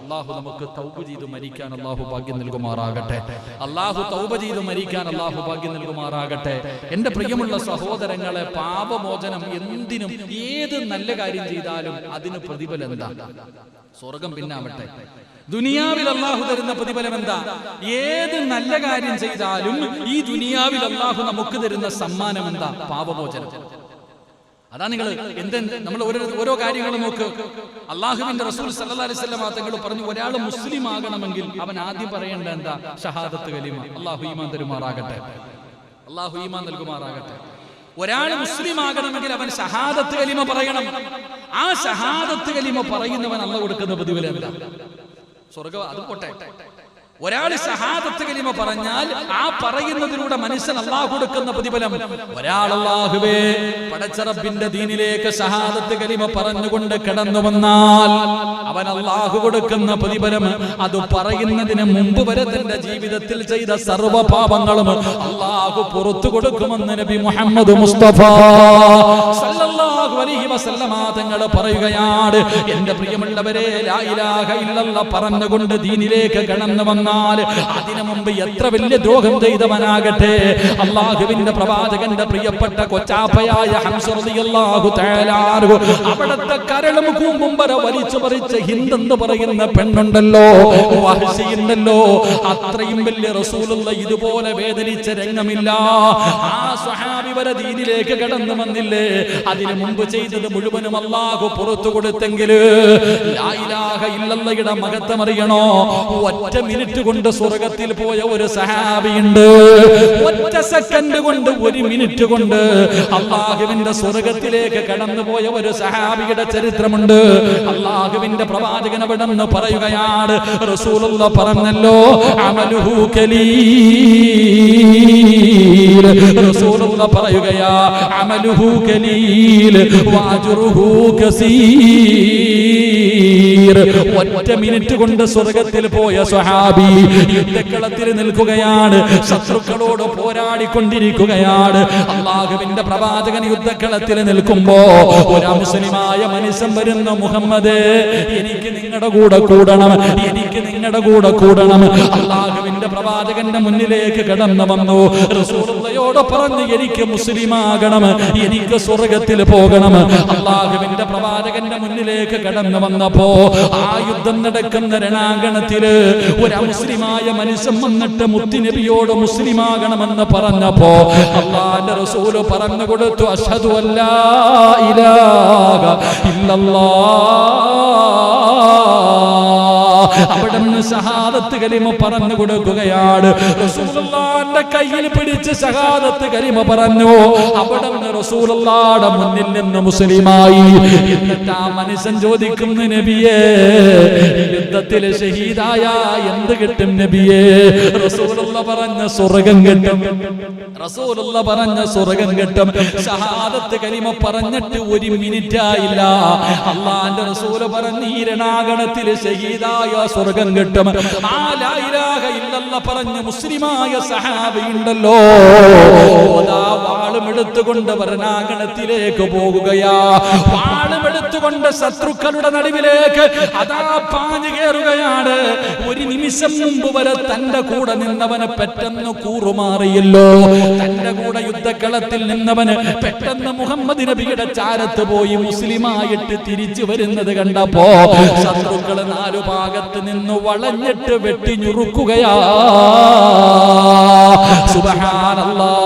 അല്ലാഹു നമുക്ക് തൗബ ചെയ്ത് മരിക്കാൻ അല്ലാഹു ഭാഗ്യം നൽകുമാറാകട്ടെ. അല്ലാഹു തൗബ ചെയ്ത് മരിക്കാൻ അല്ലാഹു ഭാഗ്യം നൽകുമാറാകട്ടെ. എന്റെ പ്രിയമുള്ള സഹോദരങ്ങളെ, പാപമോചനം എന്തിനും ഏത് നല്ല കാര്യം ചെയ്താലും അതിന് പ്രതിഫലം എന്താ? സ്വർഗം പിന്നാവട്ടെ. ദുനിയാവിൽ അല്ലാഹു തരുന്ന പ്രതിഫലം എന്താ? ഏത് നല്ല കാര്യം ചെയ്താലും ഈ ദുനിയാവിൽ അല്ലാഹു നമുക്ക് തരുന്ന സമ്മാനം എന്താ? പാപമോചനം. അതാ നിങ്ങൾ നമ്മൾ ഓരോ കാര്യങ്ങൾ നോക്ക്. അല്ലാഹുവിന്റെ റസൂൽ സല്ലല്ലാഹു അലൈഹി വസല്ലം തങ്ങൾ പറഞ്ഞു, ഒരാൾ മുസ്ലിം ആകണമെങ്കിൽ അവൻ ആദ്യം പറയേണ്ട എന്താ? ഷഹാദത്ത് കലിമ. അല്ലാഹു ഈമാൻ തരുമാറാകട്ടെ. അല്ലാഹു ഈമാൻ നൽകുമാറാകട്ടെ. ഒരാൾ മുസ്ലിം ആകണമെങ്കിൽ അവൻ ഷഹാദത്ത് കലിമ പറയണം. ആ ഷഹാദത്ത് കലിമ പറയുന്നവൻ അല്ലാഹു കൊടുക്കുന്ന പ്രതിഫലം എന്താ? സ്വർഗ്ഗം. അത് പോട്ടെ, ഒരാൾ ഷഹാദത്ത് കലിമ പറഞ്ഞാൽ ആ പറയുന്നതിലൂടെ മനുഷ്യൻ അല്ലാഹു കൊടുക്കുന്ന പ്രതിഫലം. ഒരാൾ അല്ലാഹുവേ പടച്ച റബ്ബിന്റെ ദീനിലേക്ക് ഷഹാദത്ത് കലിമ പറഞ്ഞുകൊണ്ട് കടന്നു വന്നാൽ അവൻ അല്ലാഹു കൊടുക്കുന്ന പ്രതിഫലം, അത് പറയുന്നതിന് മുമ്പ് വരെ തന്റെ ജീവിതത്തിൽ ചെയ്ത സർവ്വ പാപങ്ങളും അല്ലാഹു പുറത്തു കൊടുക്കുമെന്ന് നബി മുഹമ്മദ് മുസ്തഫ സല്ലല്ലാഹു അലൈഹി വസല്ലമ തങ്ങൾ പറയുകയാണ്. എന്റെ പ്രിയമുള്ളവരെ, ലാ ഇലാഹ ഇല്ലല്ലാഹ് പറഞ്ഞുകൊണ്ട് ദീനിലേക്ക് കടന്നു വന്ന അതിനു മുമ്പ് എത്ര വലിയ ദ്രോഹം ചെയ്തവനാകട്ടെ, അല്ലാഹുവിന്റെ പ്രവാചകന്റെ പ്രിയപ്പെട്ട കൊച്ചാപ്പയായ ഹംസ റളിയല്ലാഹു തആല അൻഹു അവിടത്തെ കരളും കൂമ്പും വരെ വലിച്ചു പറിച്ച ഹിന്ദ് എന്ന് പറയുന്ന പെണ്ണുണ്ടല്ലോ, വഹ്ശിയുണ്ടല്ലോ, അത്രയും വലിയ റസൂലുള്ള ഇതുപോലെ വേദനിച്ച രംഗമില്ല. ആ സ്വഹാബി വരെ ദീനിലേക്ക് കടന്നു വന്നില്ലേ? അതിനു മുമ്പ് ചെയ്തത് മുഴുവനും അല്ലാഹു പുറത്തു കൊടുത്തെങ്കിൽ ലാ ഇലാഹ ഇല്ലല്ലാഹയുടെ മഹത്വം അറിയണോ? ഒറ്റ മിനിറ്റ് കൊണ്ട് സ്വർഗത്തിൽ പോയ ഒരു സഹാബിയുണ്ട്. ഒറ്റ സെക്കൻഡ് കൊണ്ട്, ഒരു മിനിറ്റ് കൊണ്ട് അല്ലാഹുവിന്റെ സ്വർഗത്തിലേക്ക് കടന്നുപോയ ഒരു സഹാബിയുടെ ചരിത്രമുണ്ട്. അല്ലാഹുവിന്റെ പ്രവാചകൻ അവിടെ നിന്ന് പറയുകയാണ്, റസൂലുള്ളാഹി പറഞ്ഞല്ലോ, അമലുഹു ഖലീൽ. റസൂലുള്ളാഹി പറയുകയാ, അമലുഹു ഖലീൽ വഅജ്റുഹു കസീർ. ഒറ്റ മിനിറ്റ് കൊണ്ട് സ്വർഗത്തിൽ പോയ സ്വഹാബി യുദ്ധക്കളത്തിൽ നിൽക്കുകയാണ്, ശത്രുക്കളോട് പോരാടിക്കൊണ്ടിരിക്കുകയാണ്. അല്ലാഹുവിന്റെ പ്രവാചകൻ യുദ്ധക്കളത്തിൽ നിൽക്കുമ്പോ ഒരു മുസ്ലിമായ മനുഷ്യൻ വരുന്ന, മുഹമ്മദേ എനിക്ക് നിങ്ങളുടെ കൂടെ കൂടണം, എനിക്ക് നിങ്ങളുടെ കൂടെ കൂടണം. അല്ലാഹുവിന്റെ പ്രവാചകന്റെ മുന്നിലേക്ക് കടന്നു വന്നു. റസൂലുള്ളാഹിയോട് പറഞ്ഞു, എനിക്ക് മുസ്ലിമാകണം, എനിക്ക് സ്വർഗത്തിൽ പോകണം. അല്ലാഹുവിന്റെ പ്രവാചകന്റെ മുന്നിലേക്ക് കടന്നു വന്നപ്പോ ആ യുദ്ധം നടക്കുന്ന രണാങ്കണത്തില് ഒരു മുസ്ലിമായ മനുഷ്യൻ വന്നിട്ട് മുത്തുനബിയോട് മുസ്ലിമാകണമെന്ന് പറഞ്ഞപ്പോ അല്ലാഹുവിന്റെ റസൂല് പറഞ്ഞു കൊടുത്തു, അഷ്ഹദു അല്ലാ ഇലാഹ ഇല്ലല്ലാഹ്. അവിടുന്ന് ഷഹാദത്ത് കലിമ പറഞ്ഞു കൊടുക്കുകയാണ്. റസൂലുള്ളാഹിന്റെ കയ്യിൽ പിടിച്ച് ഷഹാദത്ത് കലിമ പറഞ്ഞു. അവിടുന്ന് റസൂലുള്ളാഹിയുടെ മുന്നിൽ നിന്ന് മുസ്ലിമായി. എന്നിട്ട് ആ മനുഷ്യൻ ചോദിക്കുന്നു, നബിയേ യുദ്ധത്തിൽ ഷഹീദായ എന്ത് കിട്ടും നബിയേ? റസൂലുള്ളാഹി പറഞ്ഞ സ്വർഗ്ഗം കിട്ടും. റസൂലുള്ളാഹി പറഞ്ഞ സ്വർഗ്ഗം കിട്ടും. ഷഹാദത്ത് കലിമ പറഞ്ഞിട്ട് ഒരു മിനിറ്റ് ആയില്ല, അല്ലാഹുവിന്റെ റസൂൽ പറഞ്ഞു, ഈ രണാങ്കണത്തിൽ ഷഹീദായ സ്വർഗ്ഗം കിട്ടും. ആ ലാ ഇലാഹ ഇല്ലല്ലാഹ് പറഞ്ഞ മുസ്ലിമായ സഹാബി ഉണ്ടല്ലോ, അതാ വാളും എടുത്തുകൊണ്ട് രണാങ്കണത്തിലേക്ക് പോകുകയാ. വാളും എടുത്തുകൊണ്ട് ശത്രുക്കളുടെ നടുവിലേക്ക് അതാ പാഞ്ഞു കയറുകയാണ്. ഒരു നിമിഷം മുമ്പ് വരെ തന്റെ കൂടെ നിന്നവനെ പെട്ടെന്ന് കൂറുമാറിയല്ലോ. തന്റെ കൂടെ യുദ്ധക്കളത്തിൽ നിന്നവന് പെട്ടെന്ന് മുഹമ്മദ് നബിയുടെ ചാരത്ത് പോയി മുസ്ലിമായിട്ട് തിരിച്ചു വരുന്നത് കണ്ടപ്പോ ശത്രുക്കള് നാലു ഭാഗത്ത് നിന്ന് വളഞ്ഞിട്ട് വെട്ടിഞ്ഞുറുക്കുകയാ. സുബ്ഹാനല്ലാഹ്,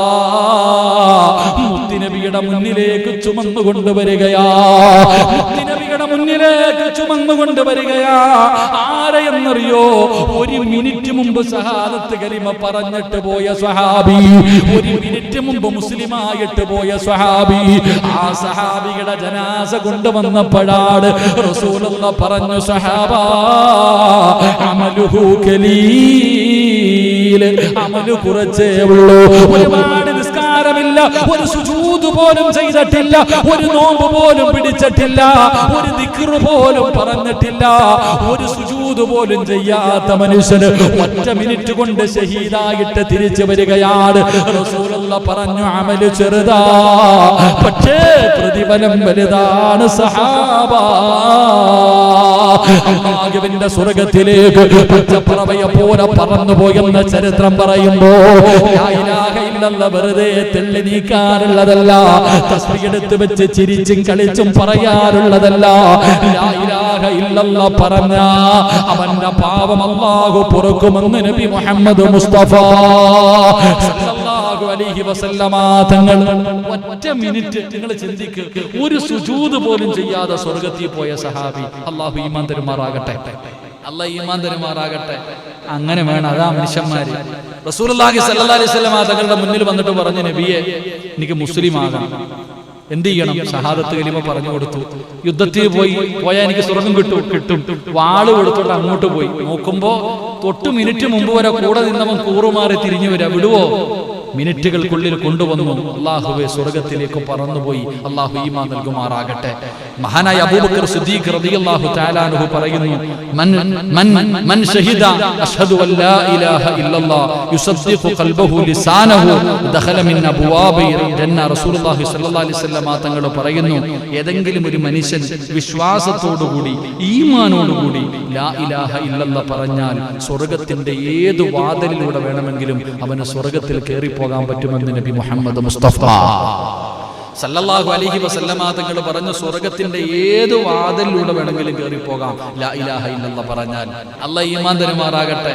മുത്തുനബിയുടെ മുന്നിലേക്ക് ചുമന്നു കൊണ്ടുവരികയാ. മുത്തുനബിയുടെ മുന്നിലേക്ക് ചുമന്നു കൊണ്ടുവരികയാ. ആരെയെന്നറിയോ? ഒരു മിനിറ്റ് മുമ്പ് ഷഹാദത്ത് കലിമ പറഞ്ഞിട്ട് പോയ സ്വഹാബി, ഒരു മിനിറ്റ് മുമ്പ് മുസ്ലിമായിട്ട് പോയ സ്വഹാബി. ആ സഹാബിയുടെ ജനാസ കൊണ്ടുവന്നപ്പോഴാണ് റസൂലുള്ളാഹി പറഞ്ഞു, സഹാബാ അമലുഹു ഖലീൽ, അമലു കുറച്ചേ ഉള്ളൂ. ഒരുപാട് നിസ്കാരമില്ല, ഒരു സുജൂദ് പോലും ചെയ്തിട്ടില്ല, ഒരു നോമ്പ് പോലും പിടിച്ചിട്ടില്ല, ഒരു ദിക്ർ പോലും പറഞ്ഞിട്ടില്ല, ഒരു സുജൂദ് പോലും ചെയ്യാത്ത മനുഷ്യന് ഒറ്റ മിനിറ്റ് കൊണ്ട് ഷഹീദായിട്ട് തിരിച്ചു വരികയാണ്. റസൂലുള്ളാഹി പറഞ്ഞു, അമല് ചെറുതാ, പക്ഷേ പ്രതിഫലം വലുതാണ് സഹാബാ. അല്ലാഹുവിന്റെ സ്വർഗ്ഗത്തിലേക്ക് പച്ചപ്പറവയെ പോലെ പറന്നു പോയെന്ന ചരിത്രം പറയുമ്പോ ലാ ഇലാഹ ഇല്ലല്ലാഹ് വെറുതെ തെള്ളി നീക്കാറുള്ളതല്ല, തസ്ബീഹ് എടുത്ത് വെച്ച് ചിരിച്ചും കളിച്ചും പറയാറുള്ളതല്ല. ലാ ഇലാഹ ഇല്ലല്ലാഹ് പറഞ്ഞ അവന്റെ പാപം അല്ലാഹു പൊറുക്കുമെന്ന് നബി മുഹമ്മദ് മുസ്തഫ സല്ലല്ലാഹു അലൈഹി വസല്ലമ തങ്ങൾ. ഒറ്റ മിനിറ്റ് നിങ്ങൾ ചിന്തിക്ക്, ഒരു സുജൂദ് പോലും ചെയ്യാതെ സ്വർഗ്ഗത്തിൽ പോയ സഹാബി. അല്ലാഹു ഈമാൻ തരുമാറാകട്ടെ, അല്ലാഹു ഈമാൻ തരുമാറാകട്ടെ. അങ്ങനെ വേണം, അതാ മനുഷ്യന്മാര്. റസൂലുള്ളാഹി സ്വല്ലല്ലാഹു അലൈഹി വസല്ലമ തങ്ങളുടെ മുന്നിൽ വന്നിട്ട് പറഞ്ഞു, നബിയെ എനിക്ക് മുസ്ലിം ആകണം, എന്ത് ചെയ്യണം? ഷഹാദത്ത് കലിമ പറഞ്ഞു കൊടുത്തു. യുദ്ധത്തിൽ പോയാൽ എനിക്ക് സ്വർഗം കിട്ടും. വാള് കൊടുത്തോട്ട് അങ്ങോട്ട് പോയി നോക്കുമ്പോ തൊട്ട് മിനിറ്റ് മുമ്പ് വരെ കൂടെ നിന്നവൻ കൂറുമാറി തിരിഞ്ഞു വരാ. വിടുവോ? മിനിറ്റുകൾക്കുള്ളിൽ കൊണ്ടുവന്നു. അല്ലാഹുവേ, സ്വർഗത്തിലേക്ക് പറന്നുപോയി. അല്ലാഹു ഈമാൻ നൽകുമാറാകട്ടെ. മഹാനായ അബൂബക്കർ സിദ്ദീഖ് റളിയല്ലാഹു തആല അൻഹു പറയുന്നു, മൻ ഷഹിദ അഷ്ഹദു അൻ ലാ ഇലാഹ ഇല്ലല്ലാഹ് യുസദ്ദിഖു ഖൽബഹു ലിസാനഹു ദഖല മിൻ അബ്വാബി ജന്ന. റസൂലുള്ളാഹി സ്വല്ലല്ലാഹു അലൈഹി വസല്ലം തങ്ങൾ പറയുന്നു, ഏതെങ്കിലും ഒരു മനുഷ്യൻ വിശ്വാസത്തോടുകൂടി ഈമാനോടുകൂടി ലാ ഇലാഹ ഇല്ലല്ലാഹ് പറഞ്ഞാൽ സ്വർഗത്തിന്റെ ഏത് വാതിലിലൂടെ വേണമെങ്കിലും അവന് സ്വർഗത്തിൽ കയറി പോകാൻ പറ്റുമെന്ന് നബി മുഹമ്മദ് മുസ്തഫ സല്ലല്ലാഹു അലൈഹി വസല്ലമ തങ്ങൾ പറഞ്ഞു, സ്വർഗത്തിന്റെ ഏത് വാതിലിലൂടെ വേണമെങ്കിലും കയറി പോകാം ലാ ഇലാഹ ഇല്ലല്ലാഹ് പറഞ്ഞാൽ. അല്ലാഹു ഈമാൻ തരുമാറാകട്ടെ.